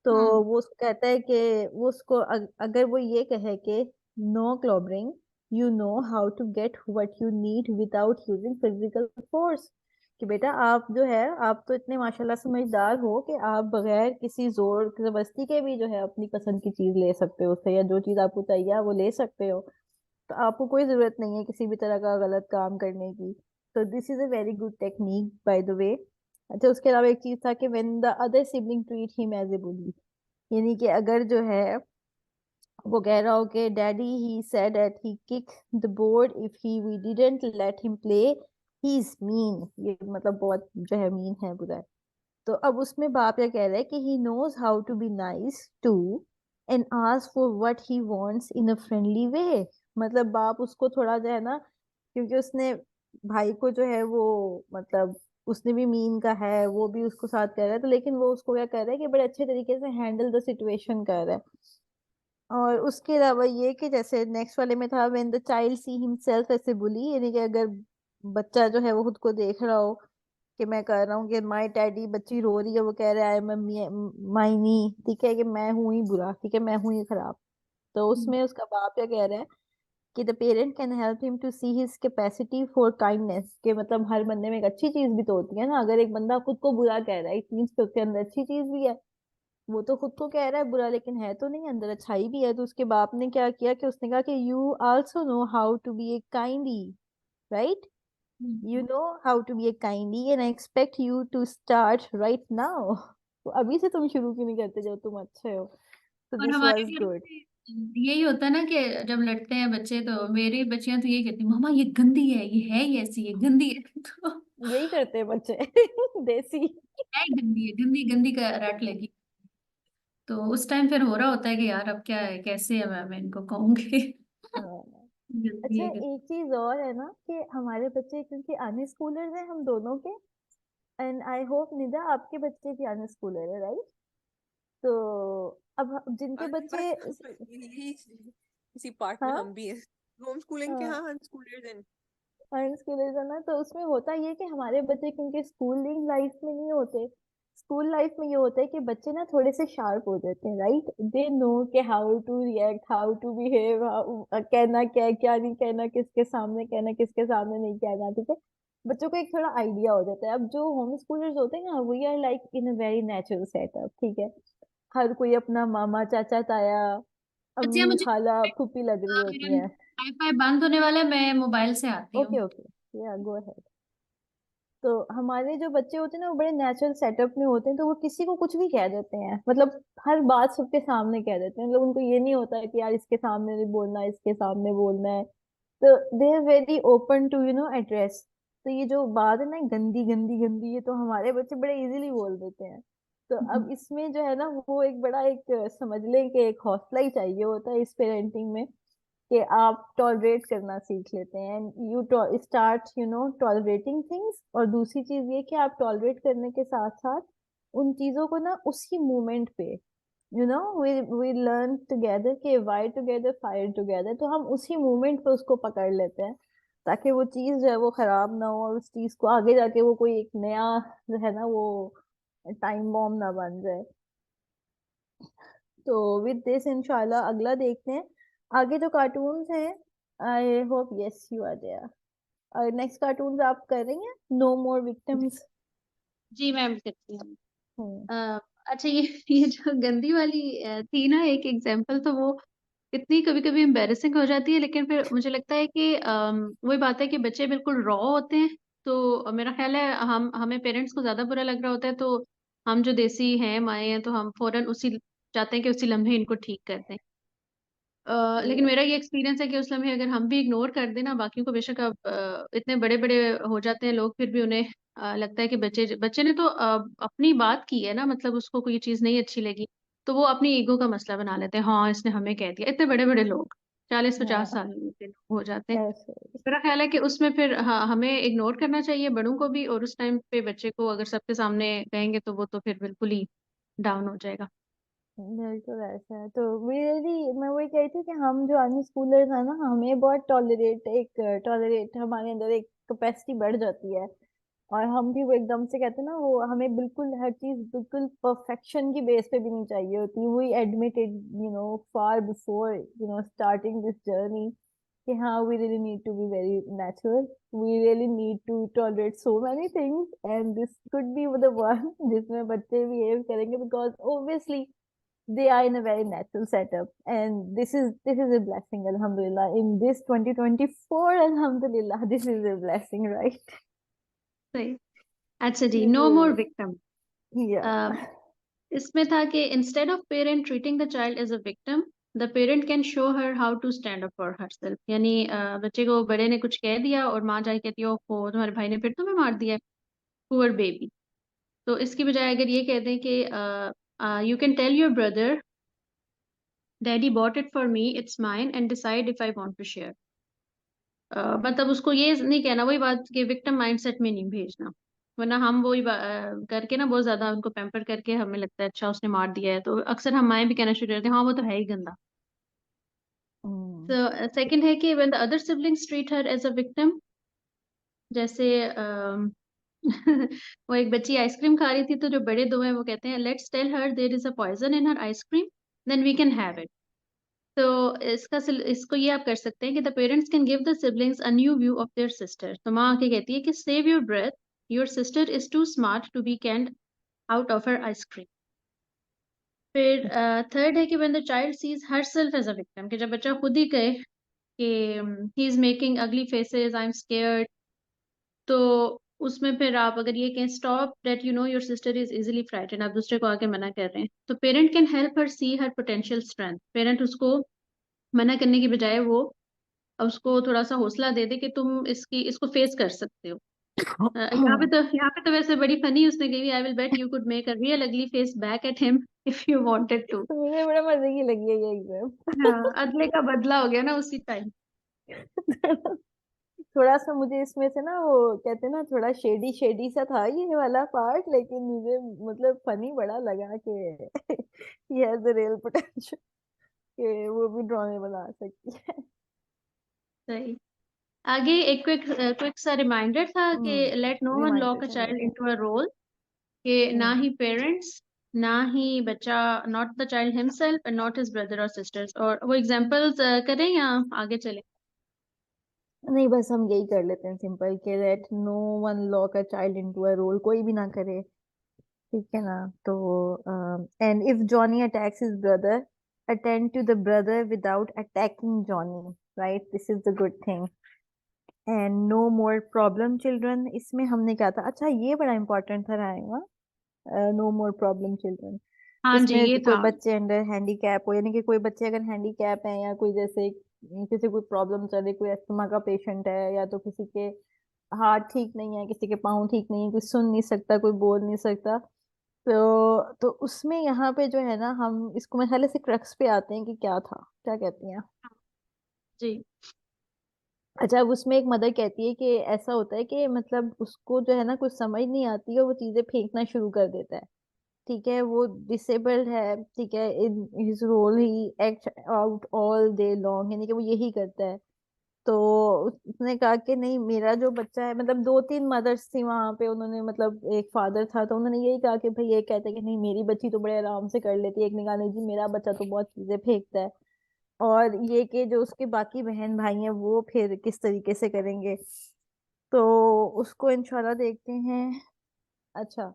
A: तो
B: हम्म।
A: वो उसको कहता है कि वो उसको अगर वो ये कहे कि no clobbering, you know how to get what you need without using physical force, कि बेटा आप जो है, आप तो इतने माशाल्लाह समझदार हो कि आप बगैर किसी जोर जबरदस्ती के भी जो है अपनी पसंद की चीज ले सकते हो उससे, या जो चीज आपको चाहिए आप वो ले सकते हो, तो आपको कोई जरूरत नहीं है किसी भी तरह का गलत काम करने की। तो this is a very good technique by the way. अच्छा, उसके अलावा एक चीज था कि when the other sibling treat him as a bully, यानी कि अगर जो है वो कह रहा हो कि daddy he said that he kick the board if he we didn't let him play, he is mean, ये मतलब बहुत जो है मीन है, बुरा है। तो अब उसमें बाप ये कह रहा है कि he knows how to be nice to and ask for what he wants in a friendly way, मतलब बाप उसको थोड़ा जो है ना, क्योंकि उसने भाई को जो है वो मतलब उसने भी मीन का है, वो भी उसको साथ कर रहा है, तो लेकिन वो उसको क्या कर रहा है कि बड़े अच्छे तरीके से हैंडल द सिचुएशन कर रहा है। और उसके अलावा ये कि जैसे नेक्स्ट वाले में था when the child see himself as a bully, यानी कि अगर बच्चा जो है वो खुद को देख रहा हो कि मैं कर रहा हूँ कि माई डैडी, बच्ची रो रही है, वो कह रहा है आई एम माइनी, ठीक है, कि मैं हूं ही बुरा, ठीक है, मैं हूं ही खराब। तो
B: हम्म,
A: उसमें उसका बाप क्या कह रहा है कि the parent can help him to see his capacity for kindness, के मतलब हर बंदे में एक अच्छी चीज भी तो होती है ना, अगर एक बंदा खुद को बुरा कह रहा है इट मीन्स कि उसके अंदर अच्छी चीज भी है। वो तो खुद को कह रहा है बुरा, लेकिन है तो नहीं, अंदर अच्छाई भी है। तो उसके बाप ने क्या किया कि उसने कहा कि you also know how to be a kindly, right,
B: hmm.
A: you know how to be a kindly and I expect you to start right now। तो अभी से तुम शुरू क्यों नहीं करते जब तुम अच्छे हो। तो
B: और
A: दिस
B: हमारे
A: वाज
B: घर
A: गुड।
B: में यही होता है ना कि जब लड़ते हैं बच्चे तो मेरी बच्चियां तो यही कहती मामा ये गंदी है ही ऐसी है गंदी है तो
A: यही करते हैं बच्चे देसी।
B: है ही गंदी है गंदी गंदी का रट लगी। तो उस टाइम फिर हो रहा होता है कि यार अब क्या है कैसे है मैं इनको कहूंगी
A: हाँ।
B: गंदी
A: अच्छा
B: है गंदी।
A: एक चीज और है ना कि हमारे बच्चे क्योंकि अन स्कूलर्स हैं हम दोनों के, एंड आई होप निदा आपके बच्चे भी अन स्कूलर है, राइट। तो अब जिनके बच्चे
C: बस यही इसी पार्ट में
A: हाँ
C: हम भी हैं। होम स्कूलिंग के,
A: हाँ
C: हाँ, हम स्कूलर्स हैं।
A: अनस्किल्ड है ना, तो उसमें होता ये कि हमारे बच्चे क्योंकि स्कूलिंग लाइफ में नहीं होते, स्कूल लाइफ में ये होता है कि बच्चे ना थोड़े से शार्प हो जाते हैं, राइट, दे नो कि how to react, how to behave, कहना क्या है क्या नहीं कहना, किसके सामने कहना किसके सामने नहीं कहना, ठीक है। बच्चों को एक थोड़ा आइडिया हो जाता है। अब जो होम स्कूलर्स होते हैं ना, we are like in a very natural setup, ठीक है, हर कोई अपना मामा चाचा ताया
B: बच्चियां
A: अम्मी
B: मुझे
A: खाला फूफी लग रही होती
B: मेरा
A: हैं।
B: वाईफाई बंद होने वाला है मैं मोबाइल से आती
A: ओके
B: हूँ।
A: ओके, या गो अहेड। तो हमारे जो बच्चे होते हैं ना वो बड़े नेचुरल सेटअप में होते हैं, तो वो किसी को कुछ भी कह देते हैं, मतलब हर बात सबके सामने कह देते हैं, मतलब उनको ये नहीं होता है कि यार इसके सामने नहीं बोलना, इसके सामने बोलना है। तो they are very open to address. तो ये जो बात है ना गंदी गंदी गंदी, ये तो हमारे बच्चे बड़े इजीली बोल देते हैं। तो अब इसमें जो है ना वो एक बड़ा एक समझ लें कि एक हौसला ही चाहिए होता है इस पेरेंटिंग में, कि आप टॉलरेट करना सीख लेते हैं, यू स्टार्ट टॉलरेटिंग थिंग्स। और दूसरी चीज ये कि आप टॉलरेट करने के साथ साथ उन चीजों को ना उसी मोमेंट पे वी लर्न टुगेदर कि वाई टुगेदर फायर टुगेदर, तो हम उसी मोमेंट पे उसको पकड़ लेते हैं, ताकि वो चीज जो है वो खराब ना हो और उस चीज को आगे जाके वो कोई एक नया जो है ना वो टाइम बॉम्ब ना बन जाए। तो विद दिस इंशाल्लाह अगला देखते हैं, आगे जो कार्टून्स हैं। I hope yes you are there. और नेक्स्ट कार्टून्स आप कर रही हैं, नो मोर विक्टिम्स।
B: जी मैम करती हूँ।
A: हम्म
B: अ, अच्छा ये जो गंदी वाली थी ना एक एग्जांपल तो वो इतनी कभी कभी एम्बेरसिंग हो जाती है लेकिन फिर मुझे लगता है कि वही बात है कि बच्चे बिल्कुल रॉ होते हैं। तो मेरा ख्याल है हमें पेरेंट्स को ज्यादा बुरा लग रहा होता है तो हम जो देसी हैं माए हैं तो हम फौरन उसी चाहते हैं कि उसी लम्हे इनको ठीक कर दें। लेकिन मेरा ये एक्सपीरियंस है कि उस लम्हे अगर हम भी इग्नोर कर दें ना बाकियों को बेशक अब इतने बड़े बड़े हो जाते हैं लोग फिर भी उन्हें लगता है कि बच्चे बच्चे ने तो अपनी बात की है ना मतलब उसको कोई चीज़ नहीं अच्छी लगी तो वो अपनी ईगो का मसला बना लेते हैं हाँ इसने हमें कह दिया इतने बड़े बड़े लोग 40-50
A: हाँ
B: साल के लोग हो जाते हैं।
A: ऐसे।
B: मेरा ख्याल है कि उसमें फिर हाँ हमें इग्नोर करना चाहिए बड़ों को भी और उस टाइम पे बच्चे को अगर सबके सामने कहेंगे तो वो तो फिर बिल्कुल ही डाउन हो जाएगा।
A: बिल्कुल ऐसा है। तो रियली मैं वही कह रही थी कि हम जो अन्य स्कूलर्स हैं ना, हमें बहुत टॉलरेट हमारे अंदर एक कैपेसिटी बढ़ जाती है। और हम भी वो एकदम से कहते हैं ना, वो हमें बिल्कुल हर चीज बिल्कुल परफेक्शन की बेस पे भी नहीं चाहिए होती। We admitted far before starting this journey कि हाँ we really need to be very natural, we really need to tolerate so many things, and this could be the one जिसमें बच्चे बिहेव करेंगे, because obviously they are in a very natural setup, and this is a blessing, alhamdulillah, in this 2024, alhamdulillah, this is a blessing, right?
B: सही। अच्छा जी no मोर
A: ये
B: victim.
A: yeah
B: इसमें था कि instead of parent treating the child as a victim the parent can show her how to stand up for herself. यानी बच्चे को बड़े ने कुछ कह दिया और माँ जाके कहती है ओहो तुम्हारे भाई ने फिर तुम्हें मार दिया पुअर बेबी। तो इसकी बजाय अगर ये कह दें कि you can tell your brother daddy bought it for me it's mine and decide if I want to share. मतलब उसको ये नहीं कहना, वही बात कि विक्टिम माइंडसेट में नहीं भेजना, वरना हम वही करके ना बहुत ज्यादा उनको पैम्पर करके हमें लगता है अच्छा उसने मार दिया है, तो अक्सर हम माएँ भी कहना शुरू करते हैं हाँ वो तो है ही गंदा।
A: हम्म।
B: तो सेकंड है कि when the other siblings treat her as a victim, जैसे वो एक बच्ची आइसक्रीम खा रही थी, तो जो बड़े दो हैं वो कहते हैं let's tell her there is a poison in her ice cream then we can have it. तो इसको ये आप कर सकते हैं कि the parents can give the siblings a new view of their sister. तो माँ आके कहती है कि save your breath, your sister is too smart to be conned out of her ice cream. फिर थर्ड है कि when the child sees her self as a victim, कि जब बच्चा खुद ही कहे कि he is making ugly faces, I am scared, तो उसमें फिर आप अगर ये कहें stop that you know your sister is easily frightened, आप दूसरे को आके मना कर रहे हैं, तो parent can help her see her potential strength. Parent उसको मना करने की बजाय वो उसको थोड़ा सा हौसला दे दे कि तुम इसको फेस कर सकते हो। यहाँ पे तो वैसे बड़ी फनी उसने कही, I will bet you could make a real ugly face back at him if you wanted to.
A: मुझे बड़ा मजे की लगी है ये एग्जाम।
B: हाँ, अदले का बदला हो गया ना उसी टाइम।
A: थोड़ा सा मुझे इसमें से ना वो कहते हैं ना थोड़ा शेडी शेडी सा था ये वाला पार्ट, लेकिन मुझे मतलब फनी बड़ा लगा कि ये हैज द रियल पोटेंशियल कि वो भी ड्रामे बना सकती है।
B: सही। आगे एक क्विक सा रिमाइंडर था कि let no one
A: reminder
B: lock a
A: था
B: चाइल्ड
A: मेरा।
B: इनटू अ रोल, कि ना
A: हम्म।
B: ही पेरेंट्स, ना ही बच्चा, not the child himself and not his brother और सिस्टर्स। और वो एग्जांपल्स करें या आगे चले?
A: नहीं, बस हम यही कर लेते हैं सिंपल कि let no one lock a child into a role, कोई भी ना करे। ठीक है ना? तो and if Johnny attacks his brother, attend to the brother without attacking Johnny, right? This is the good thing. And no more problem children, इसमें हमने क्या था, अच्छा ये बड़ा इंपॉर्टेंट था Raima, no more problem children.
B: हाँ जी,
A: इसमें
B: ये
A: कोई
B: था।
A: बच्चे अंडर हैंडीकैप हो, यानी कि कोई बच्चे अगर हैंडीकैप है या कोई जैसे किसी कोई प्रॉब्लम चल रही, कोई अस्थमा का पेशेंट है या तो किसी के हाथ ठीक नहीं है, किसी के पाँव ठीक नहीं है, कोई सुन नहीं सकता, कोई बोल नहीं सकता, तो उसमें यहाँ पे जो है ना, हम इसको मैं पहले से क्रक्स पे आते हैं कि क्या था, क्या कहती हैं।
B: जी।
A: अच्छा, अब उसमें एक मदर कहती है कि ऐसा होता है कि मतलब उसको जो है ना कुछ समझ नहीं आती है, वो चीजें फेंकना शुरू कर देता है। ठीक है, वो डिसेबल्ड है, ठीक है, in his role he act out all day long, यानी कि वो यही करता है। तो उसने कहा कि नहीं, मेरा जो बच्चा है, मतलब दो तीन मदर्स थी वहां पे, उन्होंने मतलब एक फादर था, तो उन्होंने यही कहा कि भाई ये कहते हैं कि नहीं मेरी बच्ची तो बड़े आराम से कर लेती है, एक निगाह, नहीं जी मेरा बच्चा तो बहुत चीजें फेंकता है। और ये कि जो उसके बाकी बहन भाई हैं वो फिर किस तरीके से करेंगे, तो उसको इंशाल्लाह देखते हैं। अच्छा,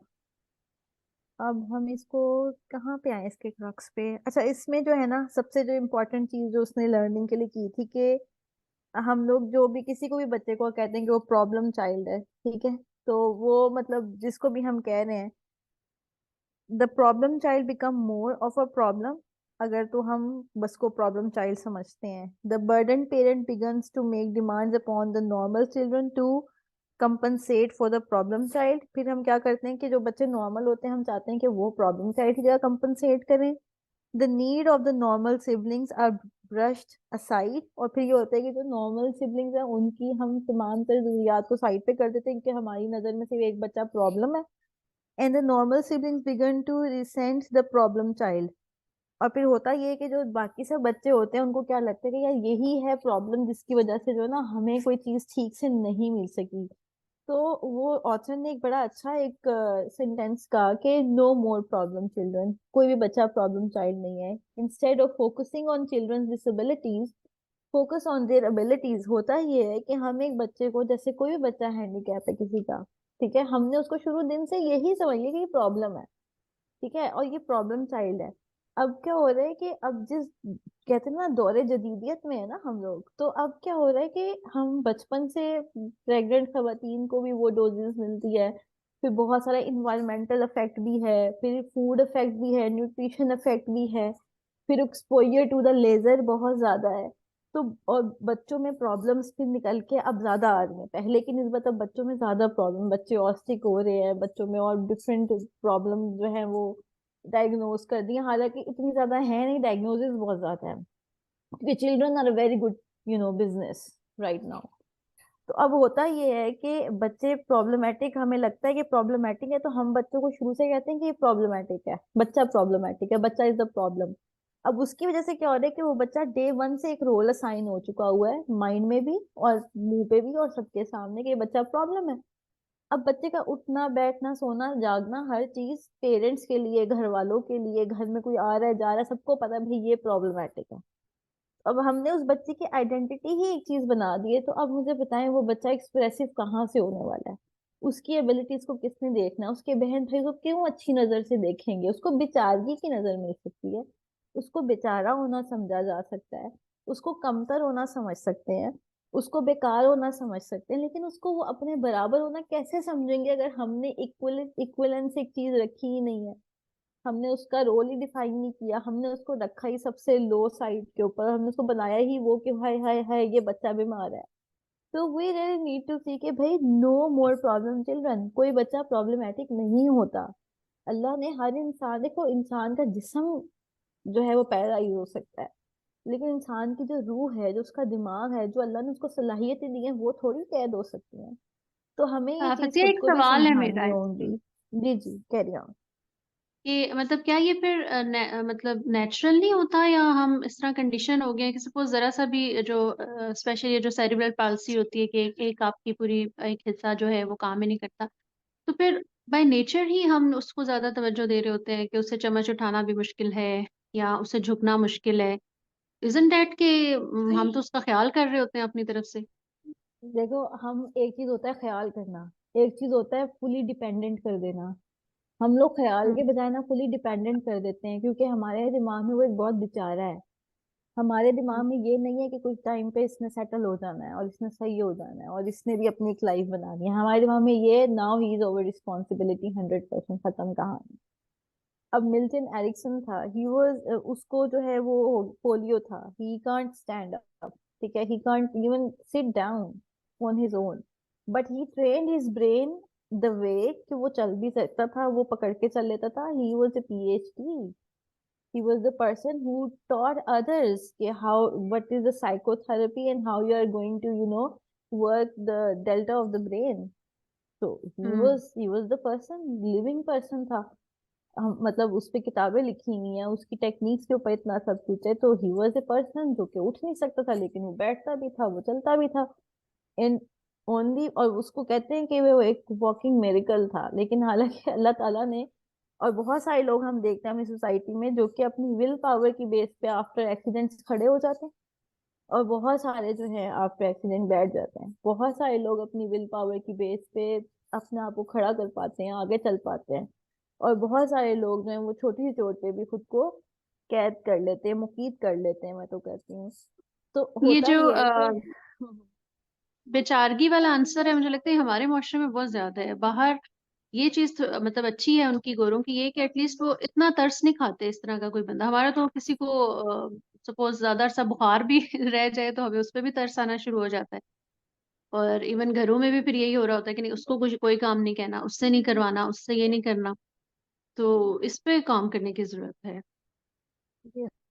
A: अब हम इसको कहाँ पे आए इसके क्रक्स पे। अच्छा, इसमें जो है ना सबसे जो इम्पोर्टेंट चीज जो उसने लर्निंग के लिए की थी कि हम लोग जो भी किसी को भी बच्चे को कहते हैं कि वो प्रॉब्लम चाइल्ड है, ठीक है, तो वो मतलब जिसको भी हम कह रहे हैं, the problem child become more of a problem अगर तो हम बस को प्रॉब्लम चाइल्ड समझते हैं। The burden parent begins to make demands upon the normal children to compensate for the problem child. फिर हम क्या करते हैं कि जो बच्चे नॉर्मल होते हैं हम चाहते हैं कि वो प्रॉब्लम चाइल्ड की जगह कंपनसेट करें। The need of the normal siblings are brushed aside, और फिर ये होता है कि जो नॉर्मल सिबलिंग्स हैं उनकी हम तमाम तरह जरूरियात को साइड पे कर देते हैं कि हमारी नज़र में सिर्फ एक बच्चा प्रॉब्लम है। And the normal siblings began to resent the problem child, और फिर होता ये है कि जो बाकी सब बच्चे होते हैं उनको क्या लगता है कि यार यही है प्रॉब्लम जिसकी वजह से जो है ना हमें कोई चीज ठीक से नहीं मिल सकी। तो वो ऑथर ने एक बड़ा अच्छा एक सेंटेंस कहा कि नो मोर प्रॉब्लम चिल्ड्रन, कोई भी बच्चा प्रॉब्लम चाइल्ड नहीं है। Instead of focusing on children's disabilities, focus on their abilities. होता ये है कि हम एक बच्चे को, जैसे कोई भी बच्चा हैंडीकैप है किसी का, ठीक है, हमने उसको शुरू दिन से यही समझ लिया कि ये प्रॉब्लम है, ठीक है, और ये प्रॉब्लम चाइल्ड है। अब क्या हो रहा है कि अब जिस कहते हैं ना दौरे जदीदियत में है ना हम लोग, तो अब क्या हो रहा है कि हम बचपन से प्रेग्नेंट खवातीन को भी वो डोजेस मिलती है, फिर बहुत सारा इन्वायरमेंटल इफेक्ट भी है, फिर फूड इफेक्ट भी है, न्यूट्रिशन इफेक्ट भी है, फिर एक्सपोजर टू द लेजर बहुत ज्यादा है। तो और बच्चों में प्रॉब्लम्स फिर निकल के अब ज्यादा आ रही हैं, पहले की निस्बत अब बच्चों में ज्यादा प्रॉब्लम, बच्चे ऑस्टिक हो रहे हैं, बच्चों में और डिफरेंट प्रॉब्लम जो है वो डायग्नोज कर दी हैं। हालांकि इतनी ज्यादा है नहीं, डायग्नोसिस बहुत ज्यादा है, क्योंकि children are a very good business right now. तो अब होता ये है कि बच्चे प्रॉब्लमेटिक, हमें लगता है कि प्रॉब्लमेटिक है, तो हम बच्चों को शुरू से कहते हैं कि ये प्रॉब्लमेटिक है, बच्चा प्रॉब्लमेटिक है, बच्चा इज द प्रॉब्लम। अब उसकी वजह से क्या हो रहा है कि वो बच्चा डे वन से एक रोल असाइन हो चुका हुआ है, माइंड में भी और मुंह पे भी और सबके सामने, कि ये बच्चा प्रॉब्लम है। अब बच्चे का उठना बैठना सोना जागना हर चीज पेरेंट्स के लिए, घर वालों के लिए, घर में कोई आ रहा है जा रहा है, सबको पता है भाई ये प्रॉब्लमेटिक है। अब हमने उस बच्चे की आइडेंटिटी ही एक चीज बना दी है, तो अब मुझे बताएं वो बच्चा एक्सप्रेसिव कहाँ से होने वाला है? उसकी एबिलिटीज को किसने देखना है? उसके बहन भाई को क्यों अच्छी नजर से देखेंगे? उसको बेचारगी की नजर मिल सकती है, उसको बेचारा होना समझा जा सकता है, उसको कमतर होना समझ सकते हैं, उसको बेकार होना समझ सकते हैं, लेकिन उसको वो अपने बराबर होना कैसे समझेंगे अगर हमने इक्वलेंस एक चीज रखी ही नहीं है? हमने उसका रोल ही डिफाइन नहीं किया, हमने उसको रखा ही सबसे लो साइड के ऊपर, हमने उसको बनाया ही वो कि हाय हाय हाय ये बच्चा बीमार है। तो वी रियली नीड टू सी कि भाई नो मोर प्रॉब्लम चिल्ड्रन, कोई बच्चा प्रॉब्लमेटिक नहीं होता। अल्लाह ने हर इंसान, देखो इंसान का जिस्म जो है वो पैरालाइज हो सकता है, लेकिन इंसान की जो रूह है, जो उसका दिमाग है, जो अल्लाह ने उसको सलाहियतें दी हैं, वो थोड़ी कैद हो सकती हैं। तो हमें ये चीज
B: फतिया,
A: खुद
B: एक
A: को भी
B: सवाल है मेरा
A: समझानी
B: इसमें
A: होगी। जी जी कैरी ऑन।
B: कि मतलब क्या ये फिर मतलब नेचुरल नहीं होता, या हम इस तरह कंडीशन हो गए हैं कि सपोज जरा सा भी जो स्पेशली ये जो सेरिब्रल पाल्सी होती है कि एक आपकी पूरी एक हिस्सा जो है वो काम ही नहीं करता, तो फिर बाय नेचर ही हम उसको ज्यादा तवज्जो दे रहे होते हैं कि उससे चम्मच उठाना भी मुश्किल है या उसे झुकना मुश्किल है? इजंट दैट कि हम तो उसका ख्याल कर रहे होते हैं अपनी तरफ से?
A: देखो हम, एक चीज होता है ख्याल करना, एक चीज होता है फुली डिपेंडेंट कर देना। हम लोग ख्याल के
B: हम्म।
A: बजाय ना फुली डिपेंडेंट कर देते हैं, क्योंकि हमारे दिमाग में वो एक बहुत बेचारा है। हमारे दिमाग में ये नहीं है कि कुछ टाइम पे इसने सेटल हो जाना है और इसने सही हो जाना है और इसने भी अपनी एक लाइफ बनानी है। हमारे दिमाग में ये now he is over responsibility 100%, खत्म कहानी। अब मिल्टन एरिक्सन था, ही वाज, उसको जो है वो पोलियो था, ही कांट स्टैंड अप, ठीक है, he can't even sit down on his own, but he trained his brain the way कि वो चल भी सकता था, वो पकड़ के चल लेता था। He was a PhD, he was the person who taught others कि how, what is the psychotherapy and how you are going to work the delta of the brain. So
B: hmm.
A: he was the person, living person था। मतलब उस पे किताबें लिखी हुई हैं, उसकी टेक्निक्स के ऊपर इतना सब कुछ है। तो ही वॉज ए पर्सन जो कि उठ नहीं सकता था, लेकिन वो बैठता भी था, वो चलता भी था। इन ओनली, और उसको कहते हैं कि वो एक वॉकिंग मेरिकल था। लेकिन हालांकि अल्लाह ताला ने, और बहुत सारे लोग हम देखते हैं अपनी सोसाइटी में जो कि अपनी विल पावर की बेस पे आफ्टर एक्सीडेंट्स खड़े हो जाते हैं, और बहुत सारे जो है आफ्टर एक्सीडेंट बैठ जाते हैं। बहुत सारे लोग अपनी विल पावर की बेस पे अपने आप को खड़ा कर पाते हैं, आगे चल पाते हैं। और बहुत सारे लोग जो है वो छोटी सी चोट पे भी खुद को कैद कर लेते हैं, मुकीद कर लेते हैं, मैं तो कहती हूँ। तो
B: ये
A: होता
B: जो
A: ये है कि
B: बेचारगी वाला आंसर है, मुझे लगता है हमारे माशरे में बहुत ज्यादा है। बाहर ये चीज मतलब अच्छी है उनकी गोरों की, ये कि एटलीस्ट वो इतना तरस नहीं खाते इस तरह का कोई बंदा। हमारा तो किसी को सपोज ज्यादा सा बुखार भी रह जाए तो हमें उस पर भी तरस आना शुरू हो जाता है। और इवन घरों में भी फिर यही हो रहा होता है कि नहीं, उसको कुछ कोई काम नहीं कहना, उससे नहीं करवाना, उससे ये नहीं करना। तो इस पे काम करने की जरूरत है।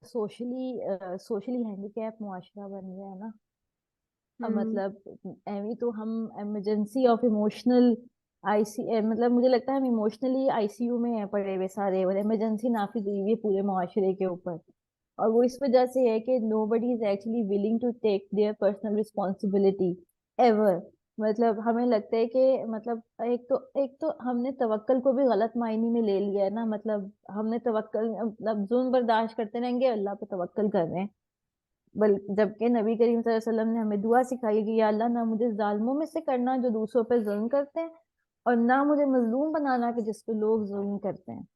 A: सोशली हैंडीकैप मुआशरा बन गया है ना। अब
B: हम्म।
A: मतलब एवी तो हम इमरजेंसी ऑफ इमोशनल मतलब मुझे लगता है हम इमोशनली ICU में हैं पड़े हुए सारे, और इमरजेंसी नाफिज हुई हुई है पूरे मुआशरे के ऊपर। और वो इस वजह से है कि nobody is actually willing to take their personal responsibility ever. मतलब हमें लगता है कि मतलब एक तो हमने तवक्कल को भी गलत मायने में ले लिया है ना। मतलब हमने तवक्कल, मतलब जुल्म बर्दाश्त करते रहेंगे, अल्लाह पे तवक्कल कर रहे हैं। जबकि नबी करीम सल्लल्लाहु अलैहि वसल्लम ने हमें दुआ सिखाई कि या अल्लाह, ना मुझे जालिमों में से करना जो दूसरों पे जुल्म करते हैं, और ना मुझे मजलूम बनाना कि जिस पे लोग जुल्म करते हैं।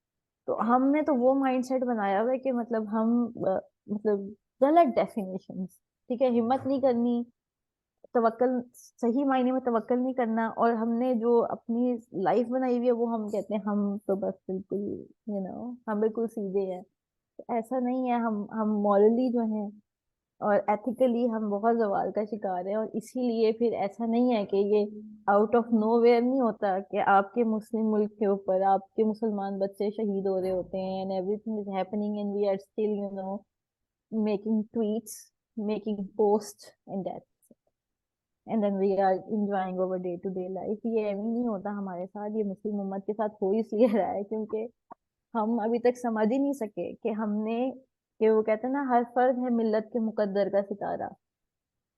A: तो हमने तो वो माइंडसेट बनाया हुआ है कि मतलब हम मतलब गलत डेफिनेशन, ठीक है, हिम्मत नहीं करनी, तवक्कल, सही मायने में तवक्कल नहीं करना। और हमने जो अपनी लाइफ बनाई हुई है वो हम कहते हैं हम तो बस बिल्कुल हम बिल्कुल सीधे हैं। तो ऐसा नहीं है, हम मॉरली जो है और एथिकली हम बहुत जवाल का शिकार है। और इसीलिए फिर ऐसा नहीं है कि ये आउट ऑफ नोवेयर नहीं होता कि आपके मुस्लिम मुल्क के ऊपर आपके मुसलमान बच्चे शहीद हो रहे होते हैं, and everything is happening and we are still making tweets, making post, and that. And then we are enjoying over day to day life. ये एवं नहीं होता हमारे साथ, ये मुस्लिम उम्मत के साथ हो इसलिए रहा है क्योंकि हम अभी तक समझ ही नहीं सके कि हमने, कि वो कहते हैं ना हर फर्द है मिल्लत के मुकद्दर का सितारा।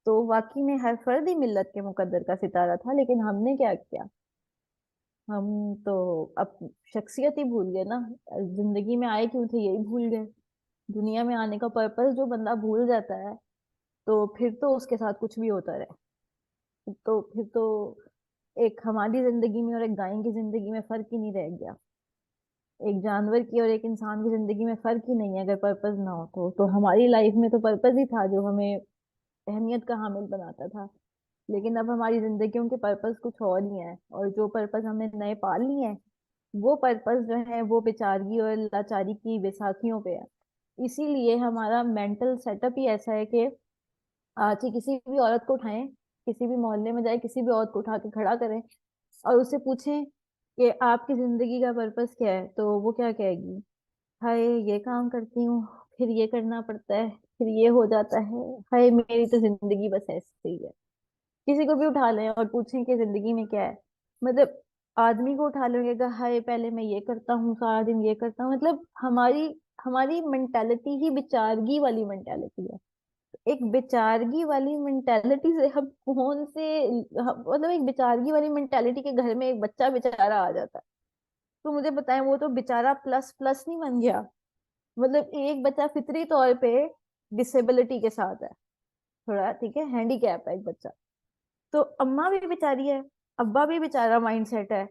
A: तो वाकई में हर फर्द ही मिल्लत के मुकद्दर का सितारा था, लेकिन हमने क्या किया, हम तो अब शख्सियत ही भूल गए ना। जिंदगी में आए क्यों थे यही भूल गए। दुनिया में आने का पर्पस जो बंदा भूल जाता है तो फिर तो उसके साथ कुछ भी होता रहे। तो फिर तो एक हमारी जिंदगी में और एक गाय की जिंदगी में फर्क ही नहीं रह गया। एक जानवर की और एक इंसान की जिंदगी में फर्क ही नहीं है अगर पर्पस ना हो तो हमारी लाइफ में तो पर्पस ही था जो हमें अहमियत का हामिल बनाता था। लेकिन अब हमारी जिंदगियों के पर्पस कुछ और ही है, और जो पर्पस हमने नए पाल लिए हैं वो पर्पस जो है वो बेचारगी और लाचारी की बैसाखियों पे है। इसीलिए हमारा मेंटल सेटअप ही ऐसा है कि आज ही किसी भी औरत को उठाएं, किसी भी मोहल्ले में जाए किसी भी औरत को उठा के खड़ा करें और उससे पूछें कि आपकी जिंदगी का पर्पस क्या है, तो वो क्या कहेगी, हाय ये काम करती हूँ, फिर ये करना पड़ता है, फिर ये हो जाता है, हाय मेरी तो जिंदगी बस ऐसे ही है। किसी को भी उठा लें और पूछें कि जिंदगी में क्या है, मतलब आदमी को उठा लेंगे हाय पहले मैं ये करता हूँ, सारा दिन ये करता हूँ, मतलब हमारी हमारी मेंटेलिटी ही बेचारगी वाली मेंटेलिटी है। एक बेचारगी वाली मेंटेलिटी से हम कौन से मतलब एक बेचारगी वाली मेंटेलिटी के घर में एक बच्चा बेचारा आ जाता है, तो मुझे बताएं वो तो बेचारा प्लस प्लस नहीं बन गया। मतलब एक बच्चा फितरी तौर पे डिसेबिलिटी के साथ है, थोड़ा ठीक है हैंडीकैप है एक बच्चा, तो अम्मा भी बेचारी है, अब्बा भी बेचारा माइंड सेट है,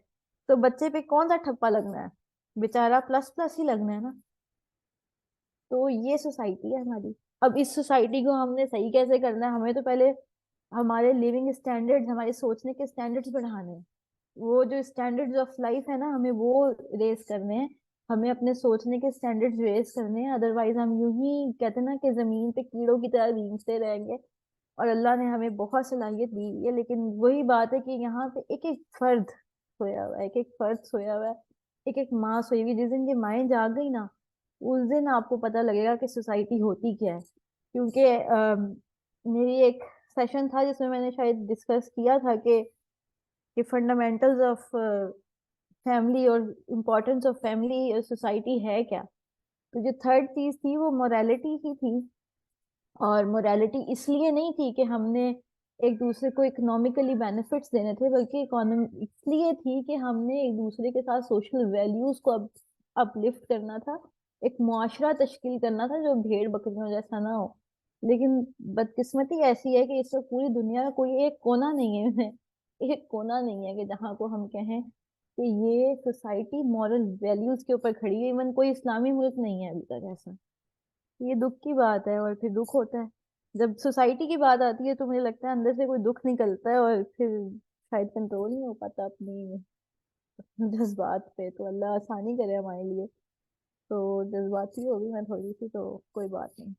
A: तो बच्चे पे कौन सा ठप्पा लगना है, बेचारा प्लस प्लस ही लगना है ना। तो ये सोसाइटी है हमारी। अब इस सोसाइटी को हमने सही कैसे करना है, हमें तो पहले हमारे लिविंग स्टैंडर्ड्स, हमारे सोचने के स्टैंडर्ड्स बढ़ाने हैं। वो जो स्टैंडर्ड्स ऑफ लाइफ है ना हमें वो रेस करने हैं, हमें अपने सोचने के स्टैंडर्ड्स रेस करने हैं। अदरवाइज हम यूं ही कहते हैं ना कि जमीन पे कीड़ों की तरह रेंगते रहेंगे। और अल्लाह ने हमें बहुत सलाहियत दी हुई है, लेकिन वही बात है कि यहाँ पे एक एक फर्द सोया हुआ है, एक एक फर्द सोया हुआ है, एक एक माँ सोई हुई। जिस दिन ये माएँ जाग गई ना उस दिन आपको पता लगेगा कि सोसाइटी होती क्या है। क्योंकि मेरी एक सेशन था जिसमें मैंने शायद डिस्कस किया था कि फंडामेंटल्स ऑफ फैमिली और इम्पोर्टेंस ऑफ फैमिली और सोसाइटी है क्या। तो जो थर्ड चीज थी वो मोरालिटी ही थी। और मोरालिटी इसलिए नहीं थी कि हमने एक दूसरे को इकोनॉमिकली बेनिफिट्स देने थे, बल्कि इकोनॉमी इसलिए थी कि हमने एक दूसरे के साथ सोशल वैल्यूज को अपलिफ्ट करना था, एक मुआशरा तश्कील करना था जो भेड़ बकरियों जैसा ना हो। लेकिन बदकिस्मती ऐसी है कि इस वक्त पूरी दुनिया का कोई एक कोना नहीं है एक कोना नहीं है कि जहाँ को हम कहें कि ये सोसाइटी मॉरल वैल्यूज के ऊपर खड़ी है। इवन कोई इस्लामी मुल्क नहीं है अभी तक ऐसा। ये दुख की बात है, और फिर दुख होता है जब सोसाइटी की बात आती है, तो मुझे लगता है अंदर से कोई दुख निकलता है और फिर शायद कंट्रोल नहीं हो पाता अपनी जज्बात पे। तो अल्लाह आसानी करे हमारे लिए। तो जज्बाती हो गई मैं थोड़ी सी, तो कोई बात नहीं,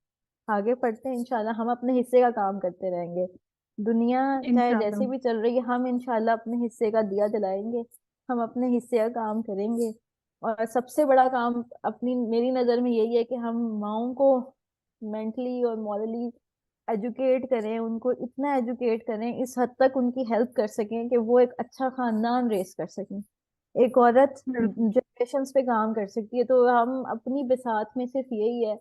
A: आगे पढ़ते हैं इंशाल्लाह। हम अपने हिस्से का काम करते रहेंगे, दुनिया चाहे
D: इंशाल्लाह।
A: जैसी भी चल रही है हम इंशाल्लाह अपने हिस्से का दिया जलाएंगे, हम अपने हिस्से का काम करेंगे। और सबसे बड़ा काम अपनी मेरी नज़र में यही है कि हम माओं को मेंटली और मॉरली एजुकेट करें, उनको इतना एजुकेट करें इस हद तक उनकी हेल्प कर सकें कि वो एक अच्छा खानदान रेस कर सकें। एक औरत
D: बिल्कुल।
A: जनरेशन्स पे काम कर सकती है, तो हम अपनी बिसात में सिर्फ यही है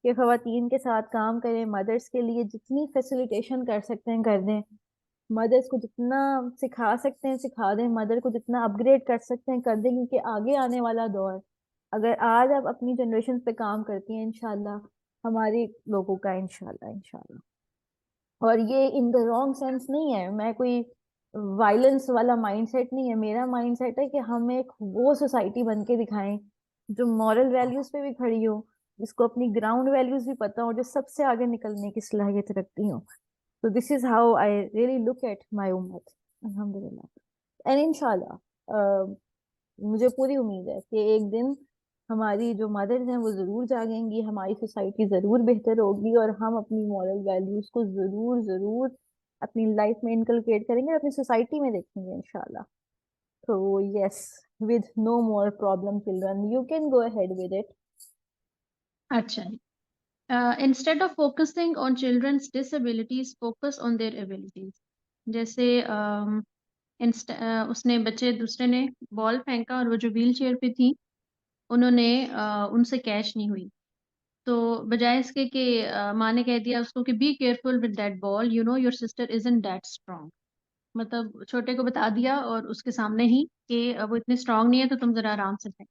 A: कि खवातीन के साथ काम करें, मदर्स के लिए जितनी फैसिलिटेशन कर सकते हैं कर दें, मदर्स को जितना सिखा सकते हैं सिखा दें, मदर को जितना अपग्रेड कर सकते हैं कर दें। क्योंकि आगे आने वाला दौर, अगर आज आप अपनी जनरेशन पे काम करती हैं इंशाल्लाह हमारे लोगों का इंशाल्लाह इंशाल्लाह। और ये इन द रॉन्ग सेंस नहीं है, मैं कोई वायलेंस वाला माइंडसेट नहीं है, मेरा माइंडसेट है कि हम एक वो सोसाइटी बन के दिखाएं जो मॉरल वैल्यूज पे भी खड़ी हो, जिसको अपनी ग्राउंड वैल्यूज भी पता हो, जो सबसे आगे निकलने की सलाहियत रखती हो। तो this is how I really look at my उम्मत, अल्हम्दुलिल्लाह। एंड इंशाल्लाह मुझे पूरी उम्मीद है कि एक दिन हमारी जो मदर्स हैं वो जरूर जागेंगी, हमारी सोसाइटी जरूर बेहतर होगी, और हम अपनी मॉरल वैल्यूज को जरूर जरूर अपनी लाइफ में इनकलकेट करेंगे, अपनी सोसाइटी में देखेंगे इंशाल्लाह। तो yes, with no more problem children, you can go ahead with it.
D: अच्छा, instead of focusing on children's disabilities, focus on their abilities. जैसे उसने बच्चे दूसरे ने बॉल फेंका और वो जो व्हील चेयर पे थी उन्होंने उनसे कैच नहीं हुई। तो बजाय इसके कि माँ ने कह दिया उसको कि be careful with that ball, you know your sister isn't that strong. मतलब छोटे को बता दिया और उसके सामने ही कि वो इतने स्ट्रांग नहीं है तो तुम जरा आराम से फेंक।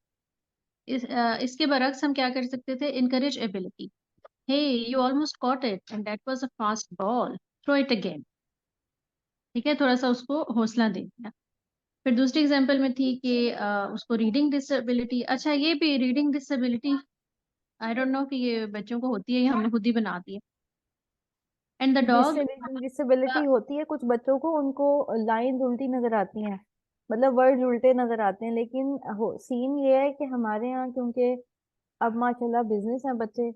D: इसके बरक्स हम क्या कर सकते थे, encourage ability. Hey you almost caught it and that was a fast ball, throw it again. ठीक है, थोड़ा सा उसको हौसला दे दिया। फिर दूसरी एग्जांपल में थी कि उसको रीडिंग डिसेबिलिटी, अच्छा ये भी reading disability I don't know कि ये बच्चों को होती है या हमने खुद ही बना दी है। एंड द डॉग,
A: डिसेबिलिटी होती है कुछ बच्चों को, उनको लाइंस उल्टी नजर आती हैं, मतलब वर्ड उल्टे नजर आते हैं। लेकिन सीन ये है कि हमारे यहाँ क्योंकि अब माशाल्लाह बिजनेस है बच्चे,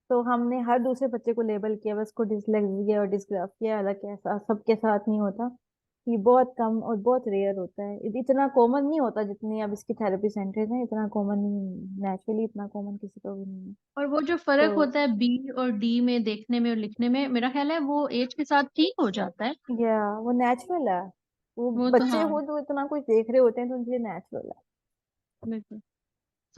A: तो हमने हर दूसरे बच्चे को लेबल किया, बस को डिसलेक्सिया और डिसग्राफिया, हालांकि ऐसा सबके साथ नहीं होता। ये बहुत कम और बहुत रेयर होता है, इतना कॉमन नहीं होता जितनी अब इसकी थेरेपी सेंटर्स हैं, इतना कॉमन नहीं, नेचुरली इतना कॉमन किसी को भी नहीं है।
D: और वो जो फर्क
A: तो
D: होता है बी और डी में देखने में और लिखने में, मेरा ख्याल है वो एज के साथ ठीक हो जाता है।
A: या वो नेचुरल है, वो
D: वो तो
A: बच्चे
D: हाँ,
A: खुद वो इतना कुछ देख रहे होते हैं तो उनके लिए नेचुरल है।
D: बिल्कुल।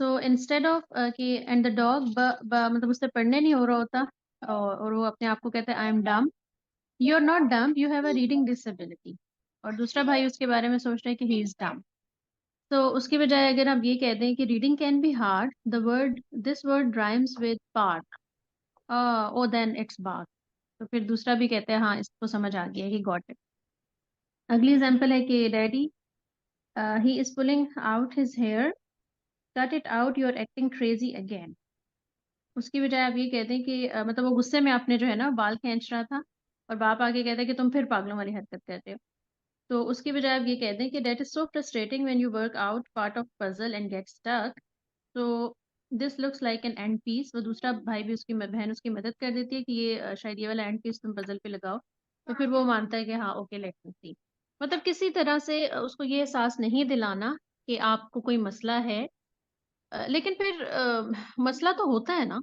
D: सो इंस्टेड ऑफ कि एंड द डॉग मतलब उससे पढ़ने नहीं हो रहा होता और वो अपने आप को कहता है I am dumb, you are not dumb, you have a reading disability. और दूसरा भाई उसके बारे में सोच रहा है कि ही इज डम। तो उसकी बजाय अगर आप ये कह दें कि reading can be hard, the word this word rhymes with park, oh then it's bark. तो फिर दूसरा भी कहता है हाँ इसको समझ आ गया, ही गॉट इट। अगली एग्जांपल है कि daddy he is pulling out his hair, cut it out, you are acting crazy again. उसकी बजाय आप ये कहते हैं कि मतलब वो गुस्से में आपने जो है ना बाल खींच रहा था और बाप आके कहता है कि तुम फिर पागलों वाली हरकत करते हो। तो उसकी बजाय आप ये कहते हैं कि that is so frustrating when you work out part of puzzle and get stuck, तो this looks like an end piece. वो दूसरा भाई भी उसकी बहन उसकी मदद कर देती है कि ये शायद ये वाला एंड पीस तुम पजल पे लगाओ। तो फिर वो मानता है कि हाँ ओके लेट मी सी। मतलब किसी तरह से उसको ये एहसास नहीं दिलाना कि आपको कोई मसला है। लेकिन फिर मसला तो होता है ना।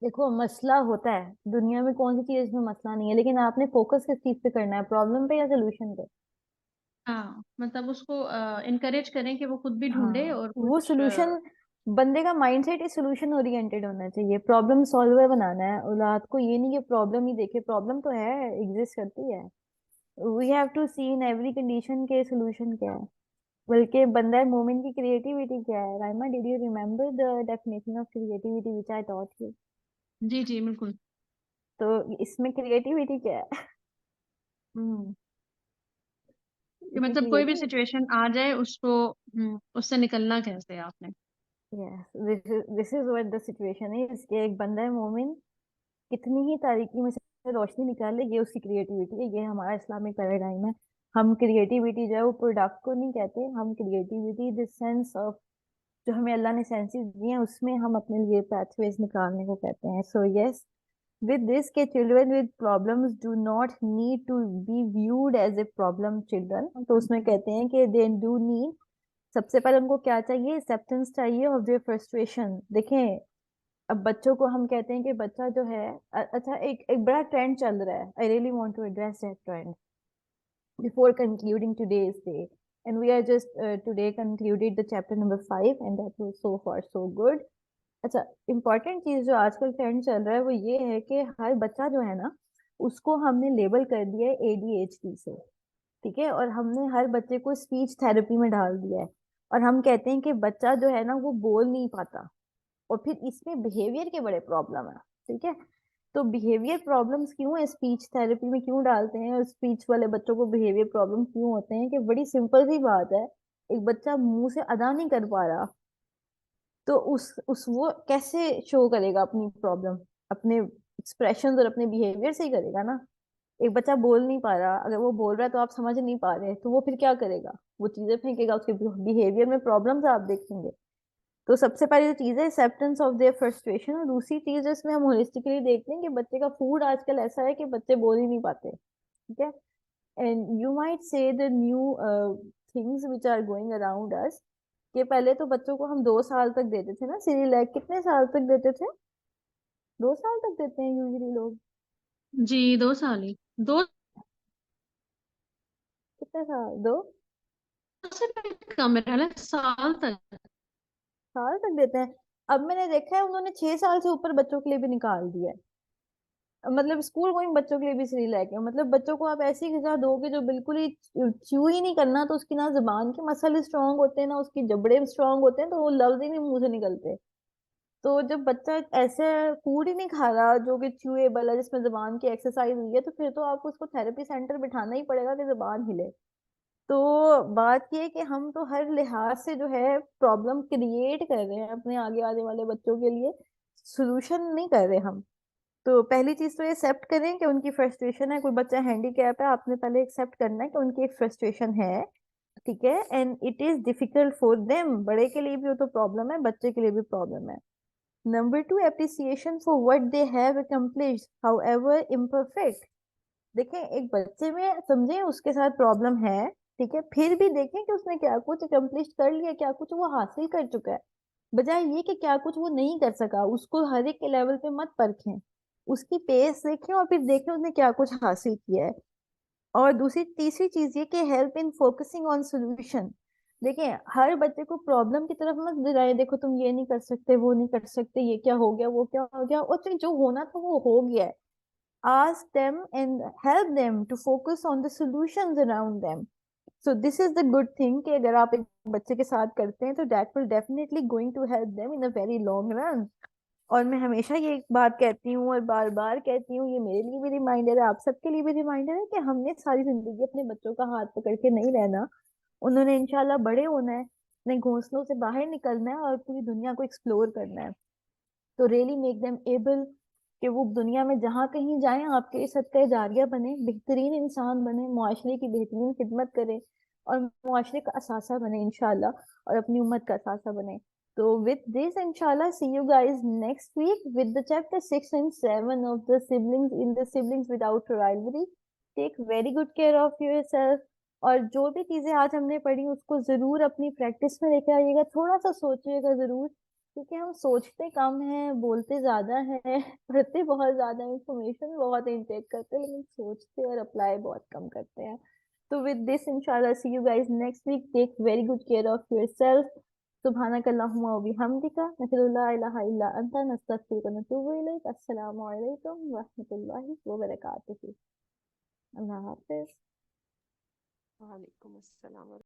A: देखो मसला होता है, दुनिया में कौन सी चीज में मसला नहीं है, लेकिन आपने फोकस किस चीज पे करना है, प्रॉब्लम पे या सोल्यूशन पे।
D: हाँ, मतलब उसको इनकरेज करें कि वो खुद भी ढूंढे
A: हाँ
D: और
A: वो
D: कुछ
A: सोल्यूशन, बंदे का माइंडसेट ही सोल्यूशन ओरिएंटेड होना चाहिए, प्रॉब्लम सॉल्वर बनाना है औलाद को, ये नहीं कि प्रॉब्लम ही देखे, प्रॉब्लम तो है, एग्जिस्ट करती है। We have to see in every condition के सोल्यूशन क्या है। बल्कि बंदा मोमेंट की क्रिएटिविटी क्या है, Raima did you remember the definition of creativity which I taught you.
D: जी जी बिल्कुल।
A: तो इसमें क्रिएटिविटी क्या है।
D: हम्म, कि
A: इसमें
D: मतलब कोई भी
A: क्रिएटिविटी,
D: सिचुएशन आ जाए उसको उससे निकलना कैसे है आपने।
A: Yes this is what the situation is, कि एक बंदा है मोमिन, कितनी ही तारीकी में से रोशनी निकाले, ये उसकी क्रिएटिविटी है, ये हमारा इस्लामिक पैराडाइम है। हम क्रिएटिविटी जो है वो प्रोडक्ट को नहीं कहते, हम क्रिएटिविटी दिस सेंस ऑफ, जो हमें अल्लाह ने सेंसेस दिए हैं उसमें हम अपने लिए पैथवेज निकालने को कहते हैं। सो यस, with this के children with problems do not need to be viewed as a problem children, तो उसमें कहते हैं कि they do need, सबसे पहले उनको क्या चाहिए, एक्सेप्टेंस चाहिए ऑफ देयर फ्रस्ट्रेशन। देखें अब बच्चों को हम कहते हैं कि बच्चा जो है अच्छा एक एक बड़ा ट्रेंड चल रहा है, I really want to address that trend before concluding today's day, and we are just today concluded the chapter number 5 and that was so far so good। अच्छा, इम्पोर्टेंट चीज जो आजकल ट्रेंड चल रहा है वो ये है कि हर बच्चा जो है ना उसको हमने लेबल कर दिया है ADHD से, ठीक है, और हमने हर बच्चे को स्पीच थेरेपी में डाल दिया है, और हम कहते हैं कि बच्चा जो है ना वो बोल नहीं पाता, और फिर इसमें बिहेवियर के बड़े प्रॉब्लम है, ठीक है। तो बिहेवियर प्रॉब्लम्स क्यों है, स्पीच थेरेपी में क्यों डालते हैं, और स्पीच वाले बच्चों को बिहेवियर प्रॉब्लम क्यों होते हैं, कि बड़ी सिंपल सी बात है, एक बच्चा मुंह से अदा नहीं कर पा रहा, तो उस वो कैसे शो करेगा अपनी प्रॉब्लम, अपने एक्सप्रेशन और अपने बिहेवियर से ही करेगा ना। एक बच्चा बोल नहीं पा रहा, अगर वो बोल रहा है तो आप समझ नहीं पा रहे, तो वो फिर क्या करेगा, वो चीजें फेंकेगा, उसके बिहेवियर में प्रॉब्लम्स आप देखेंगे। तो सबसे पहली जो चीज है एक्सेप्टेंस ऑफ देयर फ्रस्ट्रेशन, और दूसरी चीज इसमें हम होलिस्टिकली देखते हैं कि बच्चे का फूड आजकल ऐसा है कि बच्चे बोल ही नहीं पाते, ठीक है। And you might say the new things which are going around us, कि पहले तो बच्चों को हम 2 साल तक देते थे ना सिरिलैक, कितने साल तक देते थे, 2 साल तक देते हैं यूजुअली लोग।
D: जी 2 साल ही, दो
A: कितने साल, 2
D: से भी कम है, हालांकि साल तक।
A: साल तक देते हैं। अब मैंने देखा है उन्होंने 6 साल से ऊपर बच्चों के लिए भी निकाल दिया है, मतलब स्कूल गोइंग बच्चों के लिए भी श्री लेके, मतलब बच्चों को आप ऐसी ग़िज़ा दोगे जो बिल्कुल ही च्यू ही नहीं करना, तो उसकी ना जुबान के मसल स्ट्रांग होते हैं ना उसकी जबड़े स्ट्रांग होते हैं, तो वो लफ्ज ही नहीं मुंह से निकलते। तो जब बच्चा ऐसे फूड ही नहीं खा रहा जो कि च्यूएबल है, जिसमें जुबान की एक्सरसाइज हुई है, तो फिर तो आपको उसको थेरेपी सेंटर बिठाना ही पड़ेगा कि जुबान हिले। तो बात ये है कि हम तो हर लिहाज से जो है प्रॉब्लम क्रिएट कर रहे हैं अपने आगे आने वाले बच्चों के लिए, सोल्यूशन नहीं कर रहे हम। तो पहली चीज तो ये एक्सेप्ट करें कि उनकी फ्रस्ट्रेशन है, कोई बच्चा हैंडीकैप है, आपने पहले एक्सेप्ट करना है कि उनकी एक फ्रस्ट्रेशन है, ठीक है, and it is difficult for them. बड़े के लिए भी वो तो प्रॉब्लम है, बच्चे के लिए भी प्रॉब्लम है। Number 2, appreciation for what they have accomplished however imperfect. देखें एक बच्चे में समझे उसके साथ प्रॉब्लम है, ठीक है, फिर भी देखें कि उसने क्या कुछ अकम्प्लिश कर लिया, क्या कुछ वो हासिल कर चुका है, बजाय ये कि क्या कुछ वो नहीं कर सका। उसको हर एक के लेवल पे मत परखें, उसकी पेस देखें और फिर देखें उसने क्या कुछ हासिल किया है। और दूसरी तीसरी चीज ये कि help in focusing on solution. देखें हर बच्चे को प्रॉब्लम की तरफ मत दिलाएं, देखो तुम ये नहीं कर सकते, वो नहीं कर सकते, ये क्या हो गया, वो क्या हो गया, और फिर जो होना था वो हो गया है। Ask them and help them to focus on the solutions around them. So this is the good thing कि अगर आप एक बच्चे के साथ करते हैं तो that will definitely going to help them in a very long run. और मैं हमेशा ये एक बात कहती हूँ और बार बार कहती हूँ, ये मेरे लिए भी रिमाइंडर है, आप सबके लिए भी रिमाइंडर है कि हमने सारी जिंदगी अपने बच्चों का हाथ पकड़ के नहीं रहना। उन्होंने इंशाल्लाह बड़े होना है, अपने घोंसलों से बाहर निकलना है और पूरी दुनिया को एक्सप्लोर करना है। तो रियली मेक देम एबल कि वो दुनिया में जहाँ कहीं जाएं आपके लिए सदका जारिया बने, बेहतरीन इंसान बने, मुआशरे की बेहतरीन खिदमत करें और मुआशरे का असासा बने इंशाल्लाह, और अपनी उम्मत का असासा बने। तो with this inshallah see you guys next week with the chapter 6 and 7 of the siblings in the siblings without rivalry. Take very good care of yourself, और जो भी चीजें आज हमने पढ़ी उसको जरूर अपनी प्रैक्टिस में लेके आइएगा, थोड़ा सा सोचिएगा जरूर, क्योंकि हम सोचते कम हैं, बोलते ज्यादा हैं, पढ़ते बहुत ज्यादा, इंफॉर्मेशन बहुत इनटेक करते हैं, लेकिन सोचते और अप्लाई बहुत कम करते हैं। तो विद दिस इंशाल्लाह see you guys next week, take very good care of yourself. सुब्हानक अल्लाहुम्मा व बिहम्दिका, नशहदु ला इलाहा इल्ला अंता, नस्तगफिरुका व नतूबु इलैक। अस्सलामु अलैकुम व रहमतुल्लाहि व बरकातुहू। अल्लाह हाफिज।
C: वालेकुम अस्सलाम।